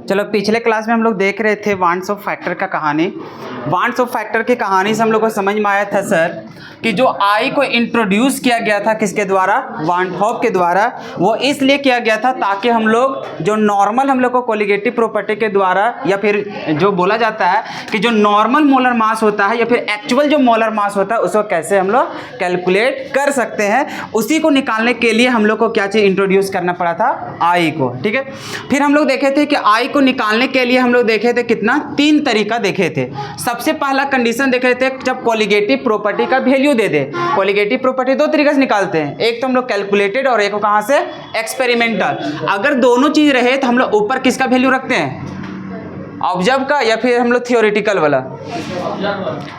चलो पिछले क्लास में हम लोग देख रहे थे वांट्स ऑफ फैक्टर का कहानी। वांट्स ऑफ फैक्टर की कहानी से हम लोग को समझ में आया था सर कि जो आई को इंट्रोड्यूस किया गया था किसके द्वारा, वांट हॉफ के द्वारा, वो इसलिए किया गया था ताकि हम लोग जो नॉर्मल हम लोग को कोलिगेटिव प्रॉपर्टी के द्वारा या फिर जो बोला जाता है कि जो नॉर्मल मोलर मास होता है या फिर एक्चुअल जो मोलर मास होता है उसको कैसे हम लोग कैलकुलेट कर सकते हैं, उसी को निकालने के लिए हम लोग को क्या चीज़ इंट्रोड्यूस करना पड़ा था, आई को। ठीक है, फिर हम लोग देखे थे कि आई को निकालने के लिए हम लोग देखे थे कितना, 3 तरीका देखे थे। सबसे पहला कंडीशन देखे थे जब कोलिगेटिव प्रॉपर्टी का वैल्यू दे दे। कोलिगेटिव प्रॉपर्टी 2 तरीके से निकालते हैं, एक तो हम लोग कैलकुलेटेड और एक को कहाँ से, एक्सपेरिमेंटल। अगर दोनों चीज रहे तो हम लोग ऊपर किसका वैल्यू रखते हैं, ऑब्जर्व का या फिर हम लोग थियोरेटिकल वाला,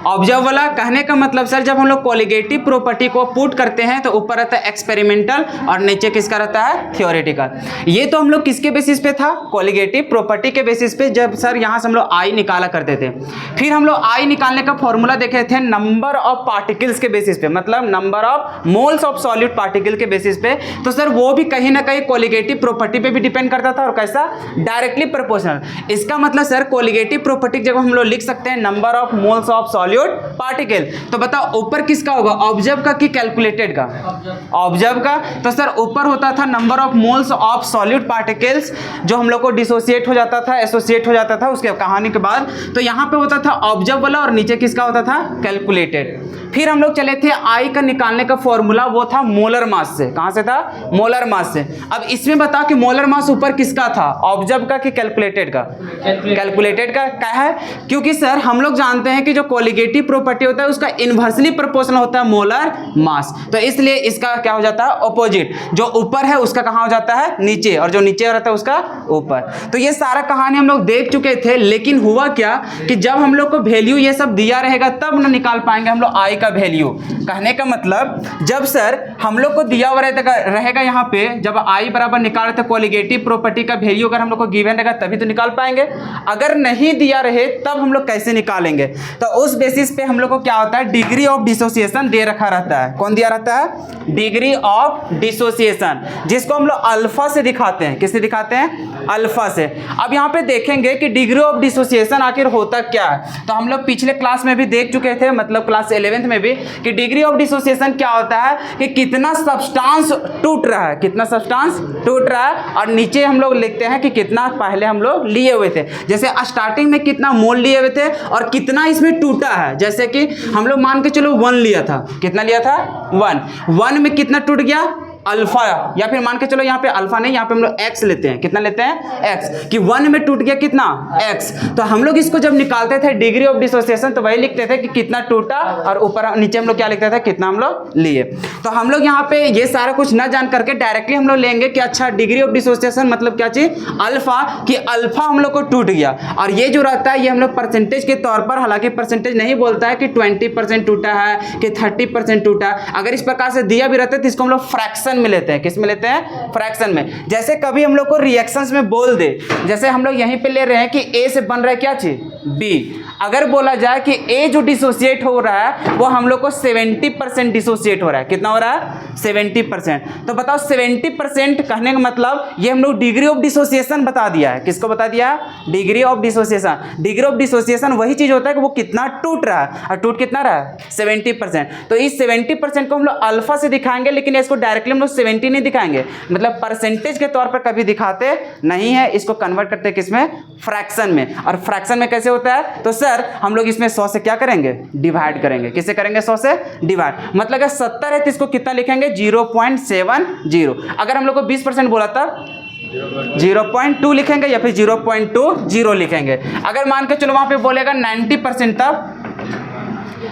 ऑब्जर्व वाला। कहने का मतलब सर जब हम लोग कोलिगेटिव प्रॉपर्टी को पुट करते हैं तो ऊपर रहता है एक्सपेरिमेंटल और नीचे किसका रहता है, थियोरेटिकल। ये तो हम लोग किसके बेसिस पे था, कोलिगेटिव प्रॉपर्टी के बेसिस पे, जब सर यहाँ से हम लोग आई निकाला करते थे। फिर हम लोग आई निकालने का फॉर्मूला देखे थे नंबर ऑफ पार्टिकल्स के बेसिस पे, मतलब number of moles of solute particle के बेसिस पे। तो सर वो भी कहीं ना कहीं कोलिगेटिव प्रॉपर्टी पे भी डिपेंड करता था और कैसा, डायरेक्टली प्रोपोर्शनल। इसका मतलब सर कोलिगेटिव प्रॉपर्टी जब हम लोग लिख सकते हैं number of moles of solute particle, तो बताओ ऊपर किसका होगा, ऑब्जर्व का कि कैलकुलेटेड का, ऑब्जर्व का। तो सर ऊपर होता था number of moles of solute particles जो हम लोग को डिसोसिएट हो जाता था, एसोसिएट हो जाता था उसके कहानी के बाद। तो यहाँ पे होता था ऑब्जर्व वाला और नीचे किसका होता था, कैलकुलेटेड। फिर हम लोग चले थे आई का निकालने का फॉर्मूला, वो था मोलर मास से। कहां से था, मोलर मास से। अब इसमें बताओ कि मोलर मास ऊपर किसका था, ऑब्जर्व का कि कैलकुलेटेड का, कैलकुलेटेड का। क्या है, क्योंकि सर हम लोग जानते हैं कि जो कोलिगेटिव प्रॉपर्टी होता है उसका इनवर्सली प्रोपोर्शनल होता है मोलर मास, तो इसलिए इसका क्या हो जाता है, ऑपोजिट। जो ऊपर है उसका कहां हो जाता है, नीचे, और जो नीचे रहता है उसका ऊपर। तो ये सारा कहानी हम लोग देख चुके थे, लेकिन हुआ क्या कि जब हम लोग को वैल्यू ये सब दिया रहेगा तब ना निकाल पाएंगे हम लोग आई का वैल्यू। कहने का मतलब जब सर हम लोग को दिया हुआ रहेगा यहाँ पे, जब आई बराबर निकाल रहे थे कोलिगेटिव प्रॉपर्टी का वैल्यू अगर हम लोग को गिवन रहेगा तभी तो निकाल पाएंगे। अगर नहीं दिया रहे तब हम लोग कैसे निकालेंगे, तो उस बेसिस पे हम लोग को क्या होता है, डिग्री ऑफ डिसोसिएशन दे रखा रहता है। कौन दिया रहता है, डिग्री ऑफ डिसोसिएशन, जिसको हम लोग अल्फा से दिखाते हैं। किससे दिखाते हैं, अल्फा से। अब यहाँ पे देखेंगे कि डिग्री ऑफ डिसोसिएशन आखिर होता क्या है, तो हम लोग पिछले क्लास में भी देख चुके थे, मतलब क्लास 11th में भी, कि डिग्री ऑफ डिसोसिएशन क्या होता है कि कितना सब्सटेंस टूट रहा है, कितना सब्सटेंस टूट रहा है, और नीचे हम लोग लिखते हैं कि कितना पहले हम लोग लिए हुए थे। जैसे स्टार्टिंग में कितना मोल लिए हुए थे और कितना इसमें टूटा है। जैसे कि हम लोग मान के चलो 1 लिया था, कितना लिया था, 1 में कितना टूट गया, अल्फा, या फिर मान के चलो यहाँ पे अल्फा नहीं, यहाँ पे हम लोग एक्स लेते हैं। कितना लेते हैं, एक्स, कि 1 में टूट गया कितना, एक्स। तो हम लोग इसको जब निकालते थे डिग्री ऑफ डिसोसिएशन तो वही लिखते थे कि कितना टूटा, और ऊपर नीचे हम लोग क्या लिखते थे, कितना हम लोग लिए। तो हम लोग यहाँ पे ये सारा कुछ ना जान करके डायरेक्टली हम लोग लेंगे कि अच्छा डिग्री ऑफ डिसोसिएशन मतलब क्या चीज, अल्फा, कि अल्फा हम लोग को टूट गया। और ये जो रहता है ये हम लोग परसेंटेज के तौर पर, हालांकि परसेंटेज नहीं बोलता है कि 20% टूटा है कि 30% टूटा। अगर इस प्रकार से दिया भी रहता है तो इसको हम लोग फ्रैक्शन में लेते हैं। किस में लेते हैं, फ्रैक्शन में। जैसे कभी हम लोग को रिएक्शंस में बोल दे, जैसे हम लोग यहीं पे ले रहे हैं कि ए से बन रहा है क्या चीज, बी। अगर बोला जाए कि ए जो डिसोसिएट हो रहा है वो हम लोग को 70% डिसोसिएट हो रहा है, कितना हो रहा है, 70%। तो बताओ 70% कहने का मतलब ये हम लोग डिग्री ऑफ डिसोसिएशन बता दिया है। किसको बता दिया, degree of dissociation. Degree of dissociation वही चीज होता है कि वो कितना टूट रहा है, और टूट कितना रहा है, 70%। तो इस 70% को हम लोग अल्फा से दिखाएंगे, लेकिन इसको डायरेक्टली हम लोग 70 नहीं दिखाएंगे, मतलब परसेंटेज के तौर पर कभी दिखाते नहीं है। इसको कन्वर्ट करते हैं किसमें, फ्रैक्शन में। और फ्रैक्शन में कैसे होता है, तो सर हम लोग इसमें 100 से क्या करेंगे, डिवाइड करेंगे। किससे करेंगे, 100 से डिवाइड। मतलब अगर 70 है तो इसको कितना लिखेंगे, 0.70। अगर हम लोग को 20% बोला था 0.2 लिखेंगे या फिर 0.20 लिखेंगे। अगर मान के चलो वहां पे बोलेगा 90% तब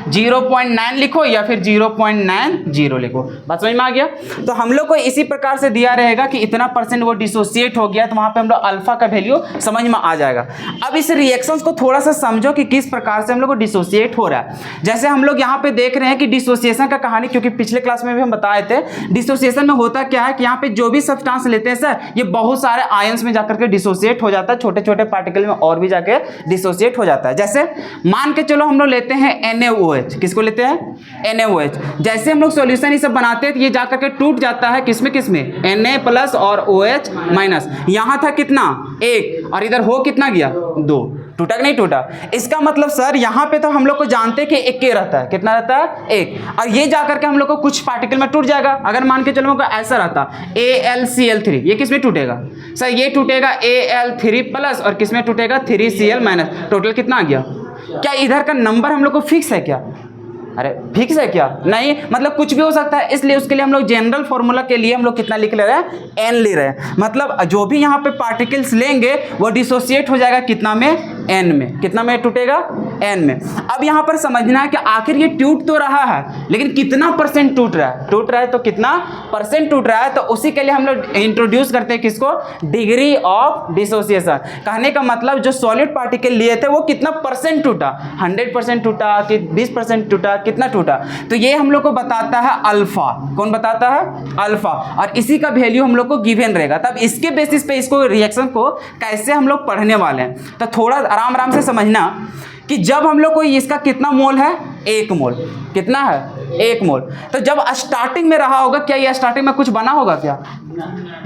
0.9 लिखो या फिर 0.90 लिखो। बात समझ में आ गया। तो हम लोग को इसी प्रकार से दिया रहेगा कि इतना परसेंट वो डिसोसिएट हो गया, तो वहां पे हम लोग अल्फा का वैल्यू समझ में आ जाएगा। अब इस रिएक्शंस को थोड़ा सा समझो कि किस प्रकार से हम लोग को डिसोसिएट हो रहा है। जैसे हम लोग यहाँ पे देख रहे हैं कि डिसोसिएशन का कहानी, क्योंकि पिछले क्लास में भी हम बताए थे, डिसोसिएशन में होता क्या है कि यहाँ पे जो भी सब्सटेंस लेते हैं सर, ये बहुत सारे आयंस में जाकर के डिसोसिएट हो जाता है, छोटे छोटे पार्टिकल में और भी जाके डिसोसिएट हो जाता है। जैसे मान के चलो हम लोग लेते हैं NaOH, NaOH, किसको लेते हैं NaOH। जैसे हम लोग सॉल्यूशन ये सब बनाते हैं तो ये जाकर के टूट जाता है किसमें किसमें, Na प्लस और OH माइनस। यहाँ था कितना 1 और इधर हो कितना गया 2, टूटा कि नहीं टूटा। इसका मतलब सर यहाँ पे तो हम लोग को जानते हैं कि एक के रहता है, कितना रहता है 1, और ये जाकर के हम लोग को कुछ पार्टिकल में टूट जाएगा। अगर मान के चलो हमको ऐसा रहता AlCl3, ये किसमें टूटेगा सर, ये टूटेगा Al3 प्लस और किसमें टूटेगा 3Cl माइनस। टोटल कितना आ गया। क्या इधर का नंबर हम लोग को फिक्स है क्या, अरे फिक्स है क्या, नहीं, मतलब कुछ भी हो सकता है। इसलिए उसके लिए हम लोग जनरल फॉर्मूला के लिए हम लोग कितना लिख ले रहे हैं, n ले रहे हैं। मतलब जो भी यहाँ पे पार्टिकल्स लेंगे वो डिसोसिएट हो जाएगा कितना में, n में। कितना में टूटेगा, n में। अब यहाँ पर समझना है कि आखिर ये टूट तो रहा है लेकिन कितना परसेंट टूट रहा है, टूट रहा है तो कितना परसेंट टूट रहा है। तो उसी के लिए हम लोग इंट्रोड्यूस करते हैं किसको, डिग्री ऑफ डिसोसिएशन। कहने का मतलब जो सॉलिड पार्टिकल लिए थे वो कितना परसेंट टूटा, 100% टूटा कि 20% टूटा, कितना टूटा। तो ये हम लोग को बताता है अल्फा। कौन बताता है, अल्फा। और इसी का वैल्यू हम लोग को गिवन रहेगा। तब इसके बेसिस पे इसको रिएक्शन को कैसे हम लोग पढ़ने वाले हैं। तो थोड़ा आराम आराम से समझना कि जब हम लोग को इसका कितना मोल है, 1 मोल, कितना है 1 मोल। तो जब स्टार्टिंग में रहा होगा, क्या ये स्टार्टिंग में कुछ बना होगा क्या,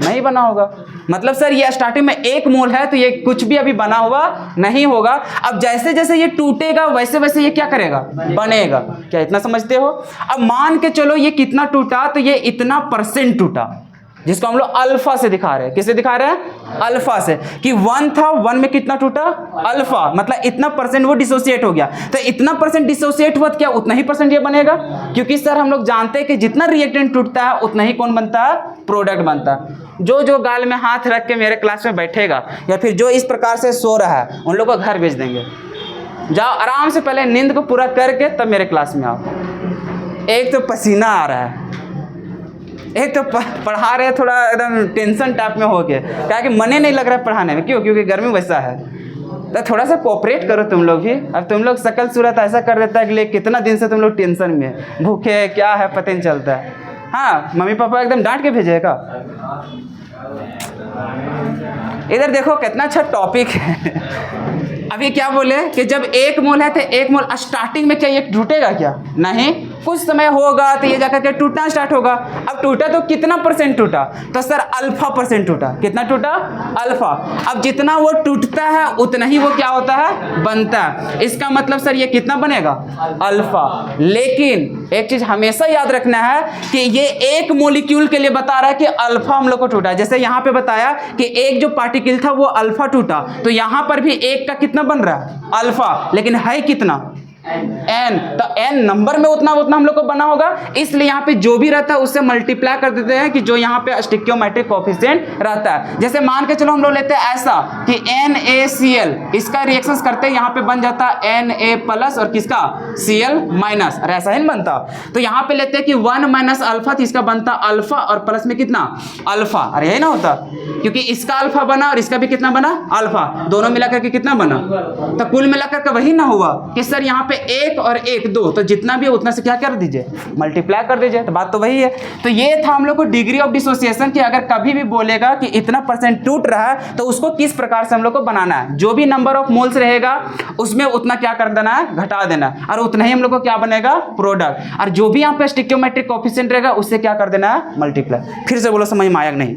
नहीं बना होगा। मतलब सर ये स्टार्टिंग में 1 मोल है तो ये कुछ भी अभी बना हुआ नहीं होगा। अब जैसे जैसे ये टूटेगा वैसे वैसे ये क्या करेगा, बनेगा। क्या इतना समझते हो। अब मान के चलो ये कितना टूटा, तो ये इतना परसेंट टूटा, जिसको हम लोग अल्फा से दिखा रहे हैं। किससे दिखा रहे हैं, अल्फा से। कि 1 था, 1 में कितना टूटा, अल्फा, मतलब इतना परसेंट वो डिसोसिएट हो गया। तो इतना परसेंट डिसोसिएट हुआ, क्या उतना ही परसेंट ये बनेगा। क्योंकि सर हम लोग जानते हैं कि जितना रिएक्टेंट टूटता है उतना ही कौन बनता है, प्रोडक्ट बनता है। जो गाल में हाथ रख के मेरे क्लास में बैठेगा या फिर जो इस प्रकार से सो रहा है उन लोग को घर भेज देंगे। जाओ आराम से पहले नींद को पूरा करके तब मेरे क्लास में आओ। एक तो पसीना आ रहा है, एक तो पढ़ा रहे थोड़ा एकदम टेंशन टाइप में हो गया, क्या कि मने नहीं लग रहा है पढ़ाने में। क्यों, क्योंकि गर्मी वैसा है। तो थोड़ा सा कोऑपरेट करो तुम लोग भी। अब तुम लोग शकल सूरत ऐसा कर देता है कि कितना दिन से तुम लोग टेंशन में है, भूखे है, क्या है पता नहीं चलता है। हाँ, मम्मी पापा एकदम डांट के भेजेगा। इधर देखो कितना अच्छा टॉपिक है। अभी क्या बोले कि जब 1 मोल है तो 1 मोल स्टार्टिंग में क्या ये टूटेगा क्या, नहीं, कुछ समय होगा तो ये जाकर के टूटना स्टार्ट होगा। अब टूटा तो कितना परसेंट टूटा, तो सर अल्फा परसेंट टूटा। कितना टूटा, अल्फा। अब जितना वो टूटता है उतना ही वो क्या होता है, बनता है। इसका मतलब सर ये कितना बनेगा, अल्फा। लेकिन एक चीज हमेशा याद रखना है कि ये 1 मोलिक्यूल के लिए बता रहा है कि अल्फा हम लोग को टूटा। जैसे यहाँ पे बताया कि एक जो पार्टिकल था वो अल्फा टूटा, तो यहाँ पर भी 1 का कितना बन रहा है, अल्फा। लेकिन है कितना, n। तो n नंबर में उतना हम लोग को बना होगा। इसलिए यहाँ पे जो भी रहता है उससे मल्टीप्लाई कर देते हैं कि जो यहाँ पे स्टिक्योमेट्रिक कोएफिशिएंट रहता है। जैसे मान के चलो हम लोग लेते हैं ऐसा कि NaCl, इसका रिएक्शंस करते हैं यहाँ पे बन जाता है Na प्लस और किसका Cl माइनस। अरे ऐसा ही नहीं बनता। तो यहाँ पे लेते हैं कि 1 माइनस अल्फा, तो इसका बनता अल्फा और प्लस में कितना, अल्फा। अरे यही ना होता, क्योंकि इसका अल्फा बना और इसका भी कितना बना, अल्फा। दोनों मिलाकर के कितना बना, तो कुल मिलाकर के वही ना हुआ कि सर यहाँ पे 1 और 1 2, तो जितना भी है उतना से क्या कर दीजिए, मल्टीप्लाई कर दीजिए। तो बात तो वही है। तो ये था हम लोग को डिग्री ऑफ डिसोसिएशन कि अगर कभी भी बोलेगा कि इतना परसेंट टूट रहा है तो उसको किस प्रकार से हम लोग को बनाना है। जो भी नंबर ऑफ मोल्स रहेगा उसमें उतना क्या कर देना है, घटा देना है, और उतना ही हम लोग को क्या बनेगा, प्रोडक्ट। और जो भी यहाँ पे स्टिक्योमेट्रिक कोएफिशिएंट रहेगा उससे क्या कर देना है, मल्टीप्लाई। फिर से बोलो, समझ में आया नहीं,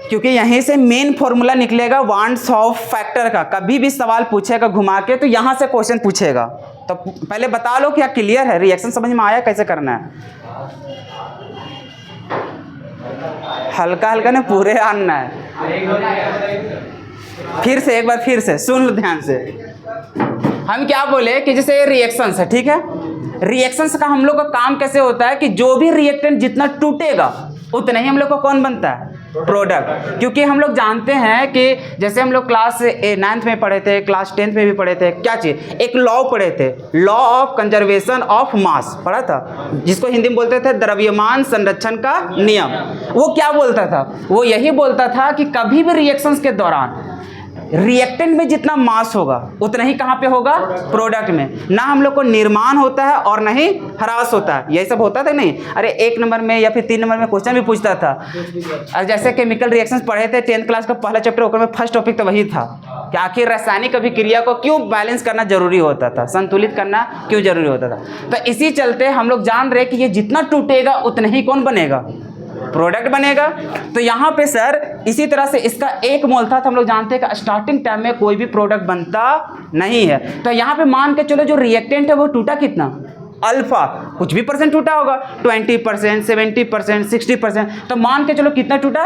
क्योंकि यहीं से मेन फॉर्मूला निकलेगा वांट्स ऑफ फैक्टर का। कभी भी सवाल पूछेगा घुमा के तो यहाँ से क्वेश्चन पूछेगा। तो पहले बता लो क्या क्लियर है, रिएक्शन समझ में आया कैसे करना है। हल्का हल्का ने पूरे आना है। फिर से एक बार फिर से सुन लो ध्यान से। हम क्या बोले कि जैसे रिएक्शंस है, ठीक है। रिएक्शंस का हम लोग का काम कैसे होता है कि जो भी रिएक्टेंट जितना टूटेगा उतना ही हम लोग को कौन बनता है, प्रोडक्ट। क्योंकि हम लोग जानते हैं कि जैसे हम लोग क्लास 9th में पढ़े थे, क्लास 10th में भी पढ़े थे, क्या चीज़, एक लॉ पढ़े थे, law of conservation of mass पढ़ा था, जिसको हिंदी में बोलते थे द्रव्यमान संरक्षण का नियम। वो क्या बोलता था, वो यही बोलता था कि कभी भी रिएक्शंस के दौरान रिएक्टेंट में जितना मास होगा उतना ही कहाँ पे होगा, प्रोडक्ट में। ना हम लोग को निर्माण होता है और ना ही ह्रास होता है। यही सब होता था नहीं। अरे 1 नंबर में या फिर 3 नंबर में क्वेश्चन भी पूछता था। और जैसे केमिकल रिएक्शंस पढ़े थे 10th क्लास का पहला चैप्टर, ओकर में फर्स्ट टॉपिक तो वही था। कि आखिर रासायनिक अभिक्रिया को क्यों बैलेंस करना जरूरी होता था, संतुलित करना क्यों जरूरी होता था। तो इसी चलते हम लोग जान रहे कि ये जितना टूटेगा उतना ही कौन बनेगा, प्रोडक्ट बनेगा। तो यहाँ पे सर इसी तरह से इसका 1 मोल था, तो हम लोग जानते हैं कि स्टार्टिंग टाइम में कोई भी प्रोडक्ट बनता नहीं है। तो यहाँ पे मान के चलो जो रिएक्टेंट है वो टूटा कितना, अल्फा, कुछ भी परसेंट टूटा होगा, 20%, 70%, 60%, तो मान के चलो कितना टूटा,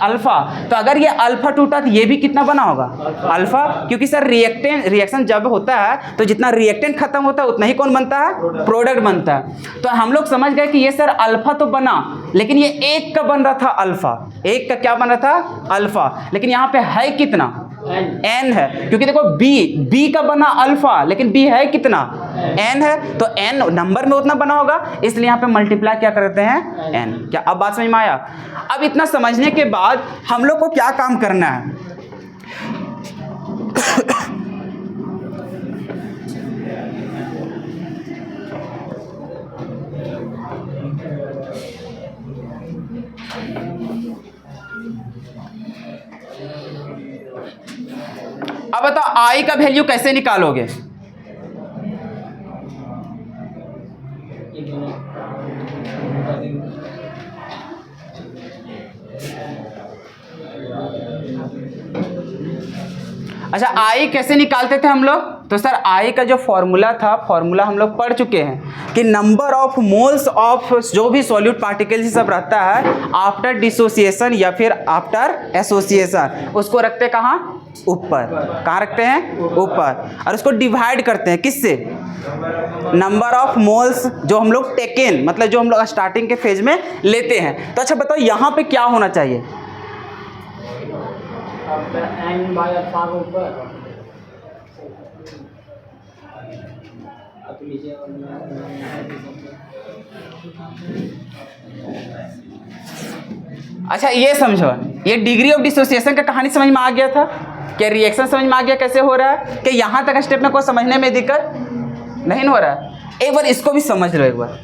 अल्फा। तो अगर ये अल्फा टूटा तो ये भी कितना बना होगा, अल्फा, क्योंकि सर रिएक्शन जब होता है तो जितना रिएक्टेंट खत्म होता है उतना ही कौन बनता है, प्रोडक्ट बनता है। तो हम लोग समझ गए कि ये सर अल्फा तो बना, लेकिन ये 1 का बन रहा था अल्फा, 1 का क्या बन रहा था, अल्फा, लेकिन यहाँ पे है कितना, n है, क्योंकि देखो b का बना अल्फा, लेकिन b है कितना, n है, तो n नंबर में उतना बना होगा, इसलिए यहाँ पे मल्टीप्लाई क्या करते हैं, n। क्या अब बात समझ में आया। अब इतना समझने के बाद हम लोग को क्या काम करना है, अब बताओ आई का वैल्यू कैसे निकालोगे। अच्छा आई कैसे निकालते थे हम लोग, तो सर आई का जो फॉर्मूला था, फॉर्मूला हम लोग पढ़ चुके हैं कि नंबर ऑफ मोल्स ऑफ जो भी सॉल्यूट पार्टिकल्स ही सब रहता है आफ्टर डिसोसिएशन या फिर आफ्टर एसोसिएशन, उसको रखते कहाँ, ऊपर। कहाँ रखते हैं, ऊपर, और उसको डिवाइड करते हैं किससे, नंबर ऑफ मोल्स जो हम लोग टेकन, मतलब जो हम लोग स्टार्टिंग के फेज में लेते हैं। तो अच्छा बताओ यहाँ पे क्या होना चाहिए, अच्छा ये समझो, ये डिग्री ऑफ डिसोसिएशन का कहानी समझ में आ गया था, क्या रिएक्शन समझ में आ गया कैसे हो रहा है, कि यहाँ तक स्टेप में कोई समझने में दिक्कत नहीं हो रहा है। एक बार इसको भी समझ लो, एक बार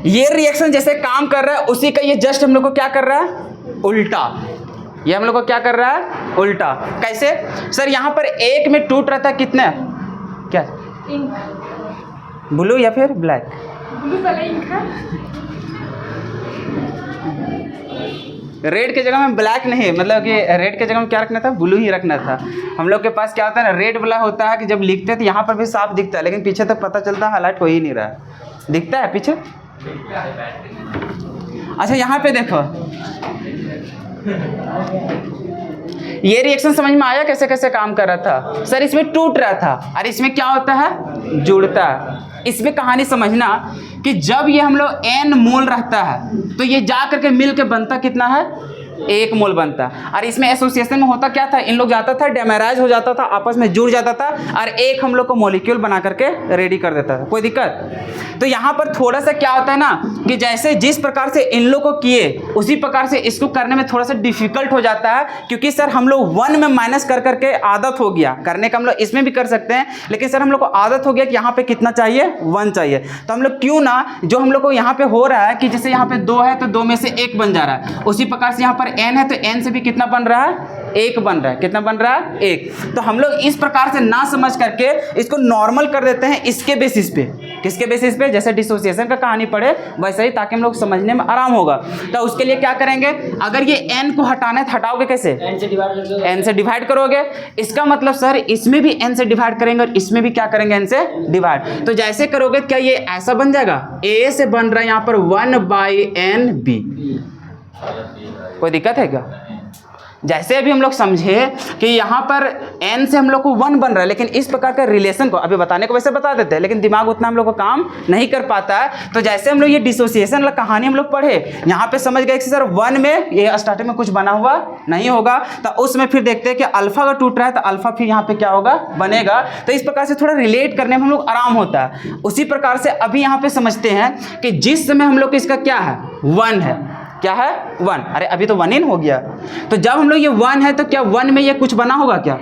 ये रिएक्शन जैसे काम कर रहा है उसी का ये जस्ट हम लोग को क्या कर रहा है, उल्टा। ये हम लोग को क्या कर रहा है, उल्टा। कैसे सर, यहाँ पर 1 में टूट रहा था कितने, क्या ब्लू या फिर ब्लैक, ब्लू वाला इंक है, रेड के जगह में ब्लैक नहीं, मतलब कि रेड के जगह में क्या रखना था, ब्लू ही रखना था। हम लोग के पास क्या होता है ना, रेड वाला होता है कि जब लिखते हैं तो यहाँ पर भी साफ दिखता है, लेकिन पीछे तक पता चलता है हाईलाइट हो ही नहीं रहा है, दिखता है पीछे। अच्छा यहाँ पे देखो, ये रिएक्शन समझ में आया कैसे कैसे काम कर रहा था। सर इसमें टूट रहा था और इसमें क्या होता है, जुड़ता है। इसमें कहानी समझना कि जब ये हम लोग n मोल रहता है तो ये जा करके मिल के बनता कितना है, 1 मोल बनता। और इसमें एसोसिएशन में होता क्या था, इन लोग जाता था डेमेराइज हो जाता था, आपस में जुड़ जाता था और एक हम लोग को मॉलिक्यूल बना करके रेडी कर देता था। कोई दिक्कत। तो यहाँ पर थोड़ा सा क्या होता है ना कि जैसे जिस प्रकार से इन लोग को किए उसी प्रकार से इसको करने में थोड़ा सा डिफिकल्ट हो जाता है, क्योंकि सर हम लोग 1 में माइनस कर करके आदत हो गया करने का। हम लोग इसमें भी कर सकते हैं, लेकिन सर हम लोग को आदत हो गया कि यहाँ पे कितना चाहिए, 1 चाहिए। तो हम लोग क्यों ना, जो हम लोग को यहाँ पे हो रहा है कि जैसे यहाँ पे 2 है तो 2 में से 1 बन जा रहा है, उसी प्रकार से यहाँ पर n है तो n से भी कितना बन रहा है, 1 बन रहा है। कितना बन रहा है, 1। तो हम लोग इस प्रकार से ना समझ करके इसको नॉर्मल कर देते हैं इसके बेसिस पे। किसके बेसिस पे, जैसे डिसोसिएशन का कहानी पढ़े वैसे ही, ताकि हम लोग समझने में आराम होगा। तो उसके लिए क्या करेंगे, अगर ये n को हटाना है तो हटाओगे कैसे, n से डिवाइड करोगे। इसका मतलब सर इसमें भी n से डिवाइड करेंगे और इसमें भी क्या करेंगे, n से डिवाइड। तो जैसे करोगे क्या ये ऐसा बन जाएगा, a से बन रहा है यहाँ पर 1/nb। कोई दिक्कत है क्या। जैसे अभी हम लोग समझे कि यहाँ पर n से हम लोग को 1 बन रहा है, लेकिन इस प्रकार का रिलेशन को अभी बताने को वैसे बता देते हैं, लेकिन दिमाग उतना हम लोग को काम नहीं कर पाता है। तो जैसे हम लोग ये डिसोसिएशन वाला कहानी हम लोग पढ़े, यहाँ पे समझ गए कि सर 1 में ये स्टार्टिंग में कुछ बना हुआ नहीं होगा, तो उसमें फिर देखते हैं कि अल्फा का टूट रहा है तो अल्फा फिर यहाँ पे क्या होगा, बनेगा। तो इस प्रकार से थोड़ा रिलेट करने में हम लोग आराम होता है। उसी प्रकार से अभी यहाँ पे समझते हैं कि जिस समय हम लोग को इसका क्या है, 1 है, क्या है, 1। अरे अभी तो 1 इन हो गया। तो जब हम लोग ये 1 है तो क्या 1 में ये कुछ बना होगा क्या,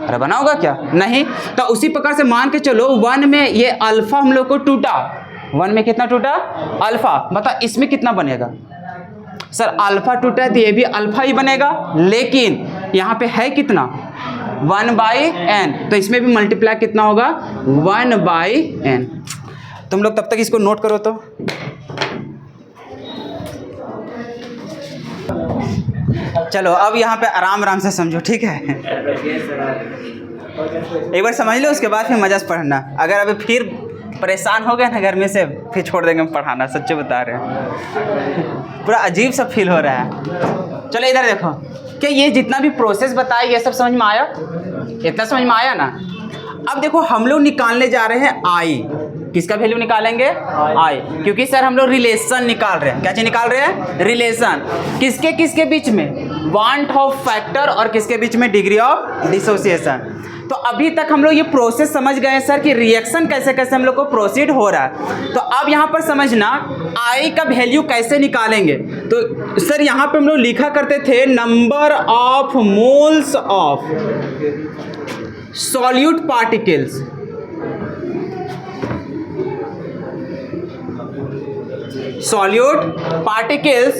अरे बना होगा क्या, नहीं। तो उसी प्रकार से मान के चलो 1 में ये अल्फा हम लोग को टूटा, 1 में कितना टूटा, अल्फा। बता इसमें कितना बनेगा, सर अल्फा टूटा है तो ये भी अल्फा ही बनेगा, लेकिन यहाँ पे है कितना 1/n, तो इसमें भी मल्टीप्लाई कितना होगा 1/n। तुम लोग तब तक इसको नोट करो। तो चलो अब यहाँ पे आराम आराम से समझो, ठीक है। एक बार समझ लो, उसके बाद फिर मजा से पढ़ना। अगर अभी फिर परेशान हो गए ना घर में से, फिर छोड़ देंगे पढ़ाना, सच्चे बता रहे हैं। पूरा अजीब सा फील हो रहा है। चलो इधर देखो, क्या ये जितना भी प्रोसेस बताया ये सब समझ में आया? इतना समझ में आया ना? अब देखो हम लोग निकालने जा रहे हैं आई। किसका वैल्यू निकालेंगे? आई, क्योंकि सर हम लोग रिलेशन निकाल रहे हैं। क्या चीज निकाल रहे हैं? रिलेशन। किसके किसके बीच में? वांट ऑफ फैक्टर और किसके बीच में? Degree of dissociation. तो अभी तक हम लोग ये प्रोसेस समझ गए सर कि रिएक्शन कैसे कैसे हम लोग को प्रोसीड हो रहा है। तो अब यहाँ पर समझना आई का वैल्यू कैसे निकालेंगे। तो सर यहाँ पे हम लोग लिखा करते थे number of moles of solute particles, solute particles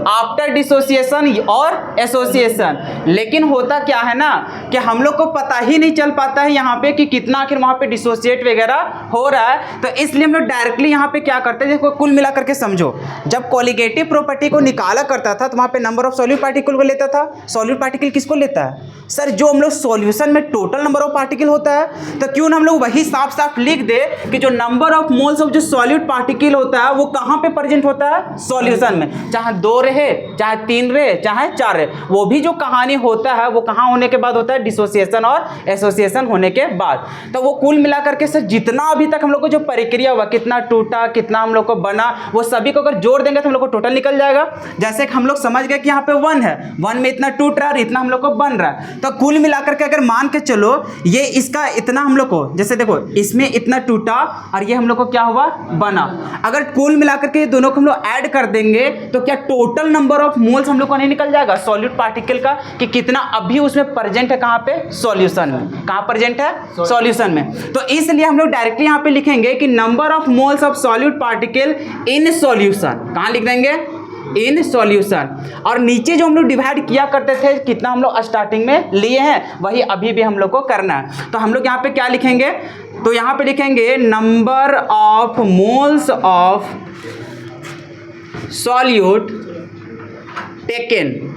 after dissociation और एसोसिएशन। लेकिन होता क्या है ना कि हम लोग को पता ही नहीं चल पाता है यहाँ पे कि कितना आखिर वहाँ पे डिसोसिएट वगैरह हो रहा है। तो इसलिए हम लोग डायरेक्टली यहाँ पे क्या करते हैं, देखो कुल मिला करके समझो, जब कोलिगेटिव प्रॉपर्टी को निकाला करता था तो वहाँ पे नंबर ऑफ सॉल्यूट पार्टिकल को लेता था। सॉल्यूट पार्टिकल किसको लेता है सर? जो हम लोग सॉल्यूशन में टोटल नंबर ऑफ पार्टिकल होता है। तो क्यों ना हम लोग वही साफ साफ लिख दे कि जो नंबर ऑफ मोल्स ऑफ जो सॉल्यूट पार्टिकल होता है वो कहाँ पे प्रेजेंट होता है? सॉल्यूशन में। चाहे 2 रहे, चाहे 3 रहे, चाहे 4 रहे, वो भी जो कहानी होता है वो कहाँ होने के बाद होता है? डिसोसिएशन और एसोसिएशन होने के बाद। तो वो कुल मिला करके सर जितना अभी तक हम लोग को जो प्रक्रिया हुआ, कितना टूटा, कितना हम लोग को बना, वो सभी को अगर जोड़ देंगे तो हम लोग को टोटल निकल जाएगा। जैसे कि हम लोग समझ गए कि यहाँ पे 1 है, 1 में इतना टूट रहा है और इतना हम लोग को बन रहा है। तो कुल मिलाकर के अगर मान के चलो ये इसका इतना हम लोग को, जैसे देखो इसमें इतना टूटा और ये हम लोग को क्या हुआ? बना। अगर कुल मिलाकर के दोनों को हम लोग ऐड कर देंगे तो क्या टोटल नंबर ऑफ मोल्स हम लोग को नहीं निकल जाएगा सॉल्यूट पार्टिकल का, कि कितना अभी उसमें प्रेजेंट है? कहाँ पे? सॉल्यूशन में। कहाँ प्रेजेंट है? सॉल्यूशन में। तो इसलिए हम लोग डायरेक्टली यहाँ पे लिखेंगे कि number of moles of solute particle in solution. कहाँ लिख देंगे? In solution. और नीचे जो हम लोग डिवाइड किया करते थे, कितना हम लोग स्टार्टिंग में लिए हैं, वही अभी भी हम लोग को करना है। तो हम लोग यहाँ पे क्या लिखेंगे? तो यहाँ पे लिखेंगे number of moles of solute taken.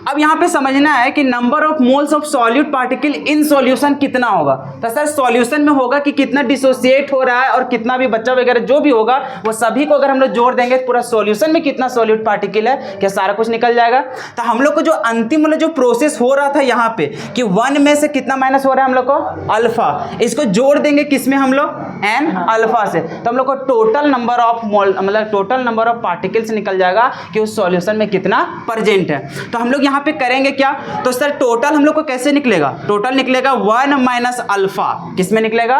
अब यहाँ पे समझना है कि number of moles of solute particle in solution कितना होगा। तो सर सॉल्यूशन में होगा कि कितना डिसोसिएट हो रहा है और कितना भी बच्चा वगैरह जो भी होगा वो सभी को अगर हम लोग जोड़ देंगे पूरा सॉल्यूशन में कितना सॉल्यूट पार्टिकल है, क्या सारा कुछ निकल जाएगा। तो हम लोग को जो अंतिम वाला जो प्रोसेस हो रहा था यहाँ पे कि 1 में से कितना माइनस हो रहा है हम लोग को? अल्फा। इसको जोड़ देंगे किसमें? हम लोग n अल्फा से। तो हम लोग को टोटल नंबर ऑफ मोल मतलब टोटल नंबर ऑफ पार्टिकल्स निकल जाएगा कि उस सॉल्यूशन में कितना प्रेजेंट है। तो हम लोग यहाँ पे करेंगे क्या? तो सर टोटल हम लोग को कैसे निकलेगा? टोटल निकलेगा 1 माइनस अल्फा। किसमें निकलेगा?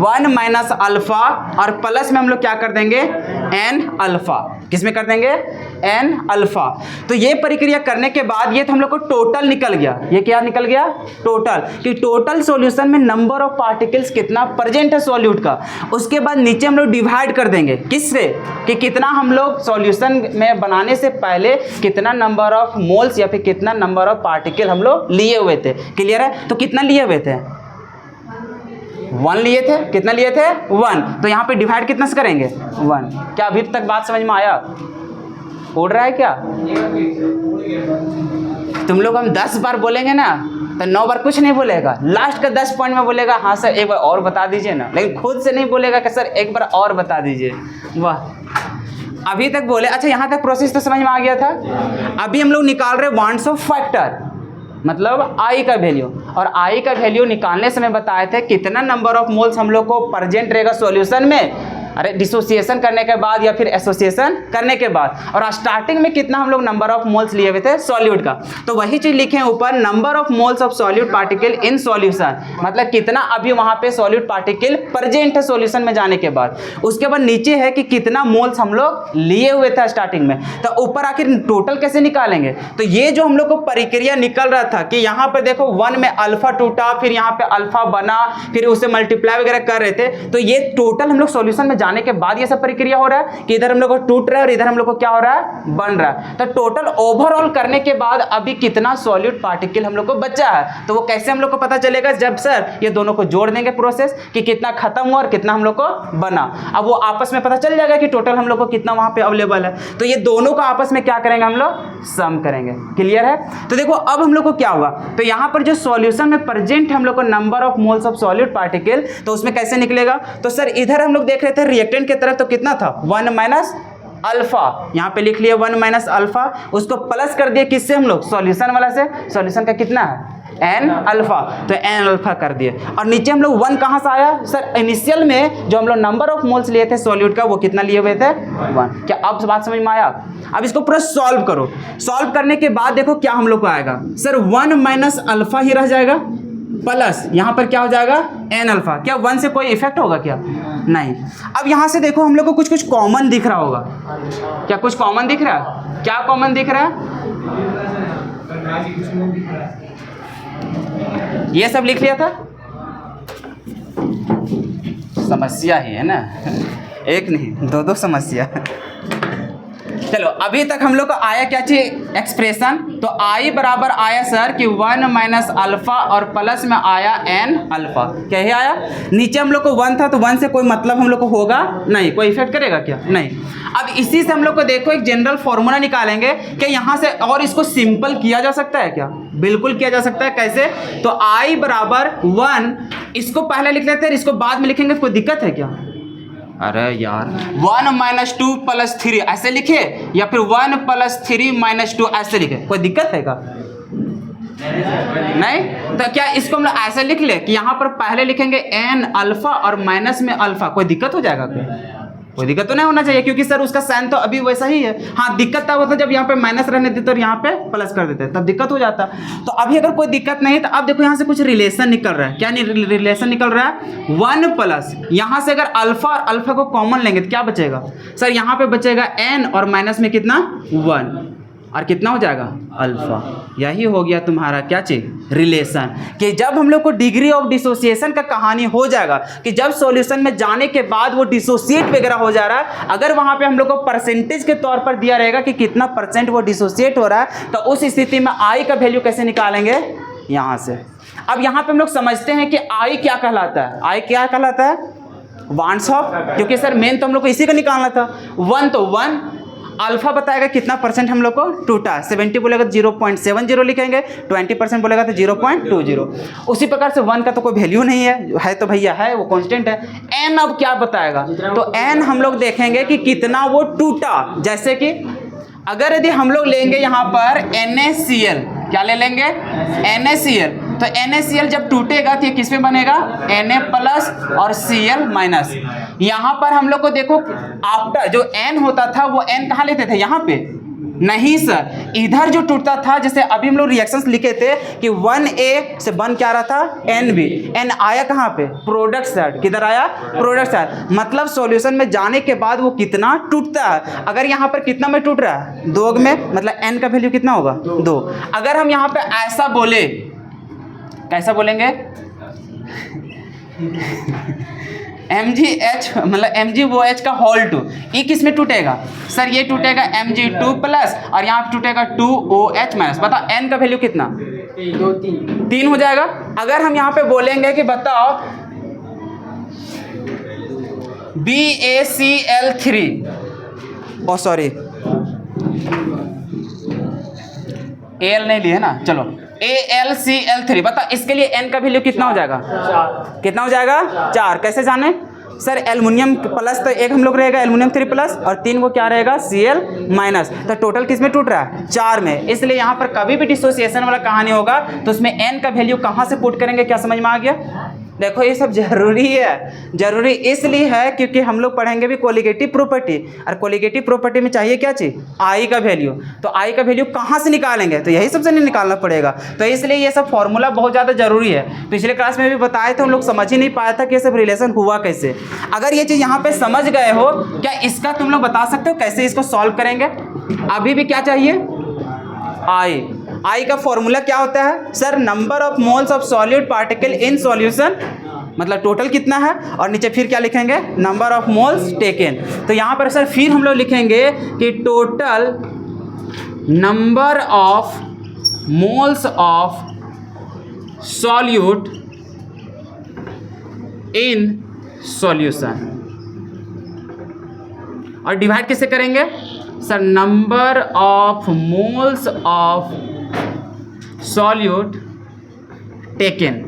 1 माइनस अल्फा और प्लस में हम लोग क्या कर देंगे? n alpha. किसमें कर देंगे? n alpha. तो ये प्रक्रिया करने के बाद ये तो हम लोग को टोटल निकल गया। ये क्या निकल गया? टोटल। कि टोटल सॉल्यूशन में नंबर ऑफ पार्टिकल्स कितना प्रेजेंट है सॉल्यूट का। उसके बाद नीचे हम लोग डिवाइड कर देंगे किससे? कि कितना हम लोग सॉल्यूशन में बनाने से पहले कितना नंबर ऑफ मोल्स या फिर कितना नंबर ऑफ पार्टिकल हम लोग लिए हुए थे। क्लियर है? तो कितना लिए हुए थे? 1 लिए थे। कितना लिए थे? 1। तो यहाँ पे डिवाइड कितना से करेंगे? 1। क्या अभी तक बात समझ में आया? उड़ रहा है क्या? तुम लोग हम 10 बार बोलेंगे ना तो 9 बार कुछ नहीं बोलेगा, लास्ट का 10 पॉइंट में बोलेगा हाँ सर एक बार और बता दीजिए ना, लेकिन खुद से नहीं बोलेगा कि सर एक बार और बता दीजिए। वाह, अभी तक बोले। अच्छा यहाँ तक प्रोसेस तो समझ में आ गया था। अभी हम लोग निकाल रहे वांट्स ऑफ फैक्टर, मतलब आई का वैल्यू। और आई का वैल्यू निकालने समय बताए थे कितना नंबर ऑफ मोल्स हम लोग को प्रेजेंट रहेगा सॉल्यूशन में, अरे डिसोसिएशन करने के बाद या फिर एसोसिएशन करने के बाद। और स्टार्टिंग में कितना हम लोग नंबर ऑफ मोल्स लिए हुए थे सॉल्यूट का, तो वही चीज लिखे हैं ऊपर, number of moles of solute particle in solution, मतलब कितना अभी वहां पे सॉल्यूट पार्टिकल प्रेजेंट है सॉल्यूशन में जाने के बाद। उसके बाद नीचे है कि कितना मोल्स हम लोग लिए हुए थे स्टार्टिंग में। तो ऊपर आखिर टोटल कैसे निकालेंगे? तो ये जो हम लोग को प्रक्रिया निकल रहा था कि यहाँ पर देखो 1 में अल्फा टूटा, फिर यहाँ पे अल्फा बना, फिर उसे मल्टीप्लाई वगैरह कर रहे थे, तो ये टोटल हम लोग सॉल्यूशन में जाने के बाद ये सब प्रक्रिया हो रहा है कि इधर हम लोग को टूट रहा है और इधर हम लोग को क्या हो रहा है, बन रहा है। तो टोटल ओवरऑल करने के बाद अभी कितना सॉल्यूट पार्टिकल हम लोग को बचा है, तो वो कैसे हम लोग को पता चलेगा, जब सर ये दोनों को जोड़ देंगे प्रोसेस कि कितना खत्म हुआ और कितना हम लोग को बना। अब वो आपस में पता चल जाएगा कि टोटल हम लोग को कितना वहां पे अवेलेबल है। तो ये दोनों का आपस में क्या करेंगे, हम लोग सम करेंगे। क्लियर है? तो देखो अब हम लोग को क्या हुआ, तो यहाँ पर जो सॉल्यूशन में प्रेजेंट हम लोग को number of moles of solute particle, तो उसमें कैसे निकलेगा, तो सर इधर हम लोग देख रहे थे रिएक्टेंट की तरफ, तो कितना था 1 माइनस अल्फा, यहाँ पे लिख लिया 1 माइनस अल्फा, उसको प्लस कर दिया किससे हम लोग, सॉल्यूशन वाला से। सॉल्यूशन का कितना है n अल्फा, तो n अल्फा कर दिए। और नीचे हम लोग 1 कहाँ से आया, सर इनिशियल में जो हम लोग नंबर ऑफ मोल्स लिए थे सॉल्यूट का, वो कितना लिए हुए थे 1। क्या अब बात समझ में आया? अब इसको पूरा सॉल्व करो। सॉल्व करने के बाद देखो क्या हम लोग को आएगा, सर 1 माइनस अल्फा ही रह जाएगा, प्लस यहाँ पर क्या हो जाएगा n अल्फा। क्या 1 से कोई इफेक्ट होगा क्या? नहीं। अब यहाँ से देखो हम लोग को कुछ कुछ कॉमन दिख रहा होगा। क्या कुछ कॉमन दिख रहा है? क्या कॉमन दिख रहा है? ये सब लिख लिया था, समस्या ही है ना, एक नहीं दो समस्या। चलो अभी तक हम लोग को आया क्या चीज, एक्सप्रेशन। तो आई बराबर आया सर कि 1 माइनस अल्फा और प्लस में आया n अल्फा। क्या ही आया, नीचे हम लोग को 1 था, तो 1 से कोई मतलब हम लोग को होगा नहीं, कोई इफेक्ट करेगा क्या? नहीं। अब इसी से हम लोग को देखो एक जनरल फॉर्मूला निकालेंगे कि यहाँ से और इसको सिंपल किया जा सकता है क्या? बिल्कुल किया जा सकता है। कैसे? तो आई बराबर 1, इसको पहले लिख लेते हैं, इसको बाद में लिखेंगे, कोई दिक्कत है क्या? अरे यार 1 माइनस 2 प्लस 3 ऐसे लिखे, या फिर 1 प्लस 3 माइनस 2 ऐसे लिखे, कोई दिक्कत है क्या? नहीं। तो क्या इसको हम लोग ऐसे लिख ले कि यहाँ पर पहले लिखेंगे n अल्फा और माइनस में अल्फा, कोई दिक्कत हो जाएगा क्या? कोई दिक्कत तो नहीं होना चाहिए, क्योंकि सर उसका साइन तो अभी वैसा ही है। हाँ दिक्कत तब होता जब यहाँ पे माइनस रहने देते और यहाँ पे प्लस कर देते, तब दिक्कत हो जाता। तो अभी अगर कोई दिक्कत नहीं, तो अब देखो यहाँ से कुछ रिलेशन निकल रहा है। क्या रिलेशन निकल रहा है, 1 प्लस, यहाँ से अगर अल्फा और अल्फा को कॉमन लेंगे तो क्या बचेगा सर, यहाँ पे बचेगा n और माइनस में कितना 1, और कितना हो जाएगा अल्फा। यही हो गया तुम्हारा क्या चीज, रिलेशन। कि जब हम लोग को डिग्री ऑफ डिसोसिएशन का कहानी हो जाएगा, कि जब सॉल्यूशन में जाने के बाद वो डिसोसिएट वगैरह हो जा रहा है, अगर वहां पे हम लोग को परसेंटेज के तौर पर दिया रहेगा कि कितना % वो डिसोसिएट हो रहा है, तो उस स्थिति में आई का वैल्यू कैसे निकालेंगे, यहाँ से। अब यहाँ पे हम लोग समझते हैं कि आई क्या कहलाता है। आई क्या कहलाता है, वांट्स ऑफ, क्योंकि सर मेन तो हम लोग को इसी का निकालना था। 1 तो 1, अल्फा बताएगा कितना % हम लोग को टूटा, 70 बोलेगा तो 0.70 लिखेंगे, 20% बोलेगा तो 0.20। उसी प्रकार से 1 का तो कोई वैल्यू नहीं है तो भैया है वो कांस्टेंट है। n अब क्या बताएगा, तो n हम लोग देखेंगे कि कितना वो टूटा। जैसे कि अगर यदि हम लोग लेंगे यहाँ पर NaCl, क्या ले लेंगे NaCl, तो NaCl जब टूटेगा तो ये किस में बनेगा, Na प्लस और Cl माइनस। यहाँ पर हम लोग को देखो आफ्टर जो n होता था वो n कहाँ लेते थे, यहाँ पे नहीं सर, इधर जो टूटता था, जैसे अभी हम लोग रिएक्शंस लिखे थे कि 1A से बन क्या रहा था NB, n आया कहाँ पे, प्रोडक्ट साइड। किधर आया, प्रोडक्ट साइड। मतलब सॉल्यूशन में जाने के बाद वो कितना टूटता है। अगर यहाँ पर कितना में टूट रहा है, 2 में, मतलब n का वैल्यू कितना होगा 2। अगर हम यहाँ पे ऐसा बोले, कैसा बोलेंगे MgH मतलब MgOH का होल 2, ये किस में टूटेगा सर, ये टूटेगा Mg2 प्लस और यहाँ पे टूटेगा 2OH माइनस। बताओ n का वैल्यू कितना, 3 हो जाएगा। अगर हम यहाँ पे बोलेंगे कि बताओ BaCl3, ओ सॉरी Al नहीं लिए ना, चलो AlCl3, बता इसके लिए n का वैल्यू कितना हो जाएगा, 4। कितना हो जाएगा 4। कैसे जाने सर, एल्युमिनियम प्लस तो एक हम लोग रहेगा एल्युमिनियम 3 प्लस और 3 को क्या रहेगा Cl माइनस। तो टोटल किस में टूट रहा है, 4 में। इसलिए यहाँ पर कभी भी डिसोसिएशन वाला कहानी होगा तो उसमें n का वैल्यू कहाँ से पुट करेंगे, क्या समझ में आ गया। देखो ये सब जरूरी है, जरूरी इसलिए है क्योंकि हम लोग पढ़ेंगे भी कोलिगेटिव प्रॉपर्टी, और कोलिगेटिव प्रॉपर्टी में चाहिए क्या चीज़, आई का वैल्यू। तो आई का वैल्यू कहाँ से निकालेंगे, तो यही सबसे नहीं निकालना पड़ेगा। तो इसलिए ये सब फॉर्मूला बहुत ज़्यादा जरूरी है। पिछले क्लास में भी बताए थे, हम लोग समझ ही नहीं पाया था कि ये सब रिलेशन हुआ कैसे। अगर ये चीज़ यहाँ पे समझ गए हो, क्या इसका तुम लोग बता सकते हो कैसे इसको सॉल्व करेंगे। अभी भी क्या चाहिए, आई का फॉर्मूला क्या होता है sir, number of moles of solute particle in solution मतलब टोटल कितना है, और नीचे फिर क्या लिखेंगे, नंबर ऑफ मोल्स टेकन। तो यहाँ पर सर फिर हम लोग लिखेंगे कि total number of moles of solute in solution, और डिवाइड कैसे करेंगे sir, number of moles of solute taken.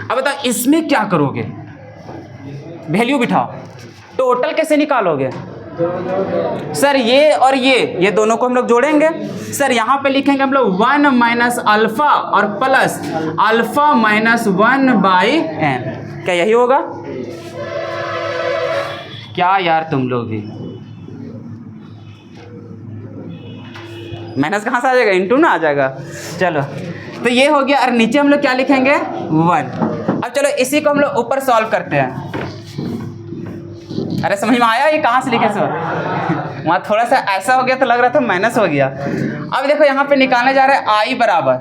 अब बताओ इसमें क्या करोगे, वैल्यू बिठाओ, टोटल कैसे निकालोगे सर, ये और ये दोनों को हम लोग जोड़ेंगे सर। यहाँ पे लिखेंगे हम लोग 1 माइनस अल्फा और plus alpha minus 1 by n. क्या यही होगा क्या यार, तुम लोग भी माइनस कहाँ से आ जाएगा, इंटू ना आ जाएगा। चलो तो ये हो गया, और नीचे हम लोग क्या लिखेंगे 1। अब चलो इसी को हम लोग ऊपर सॉल्व करते हैं। अरे समझ में आया ये कहाँ से लिखे सर, वहाँ थोड़ा सा ऐसा हो गया तो लग रहा था माइनस हो गया। अब देखो यहाँ पे निकालने जा रहे हैं आई बराबर,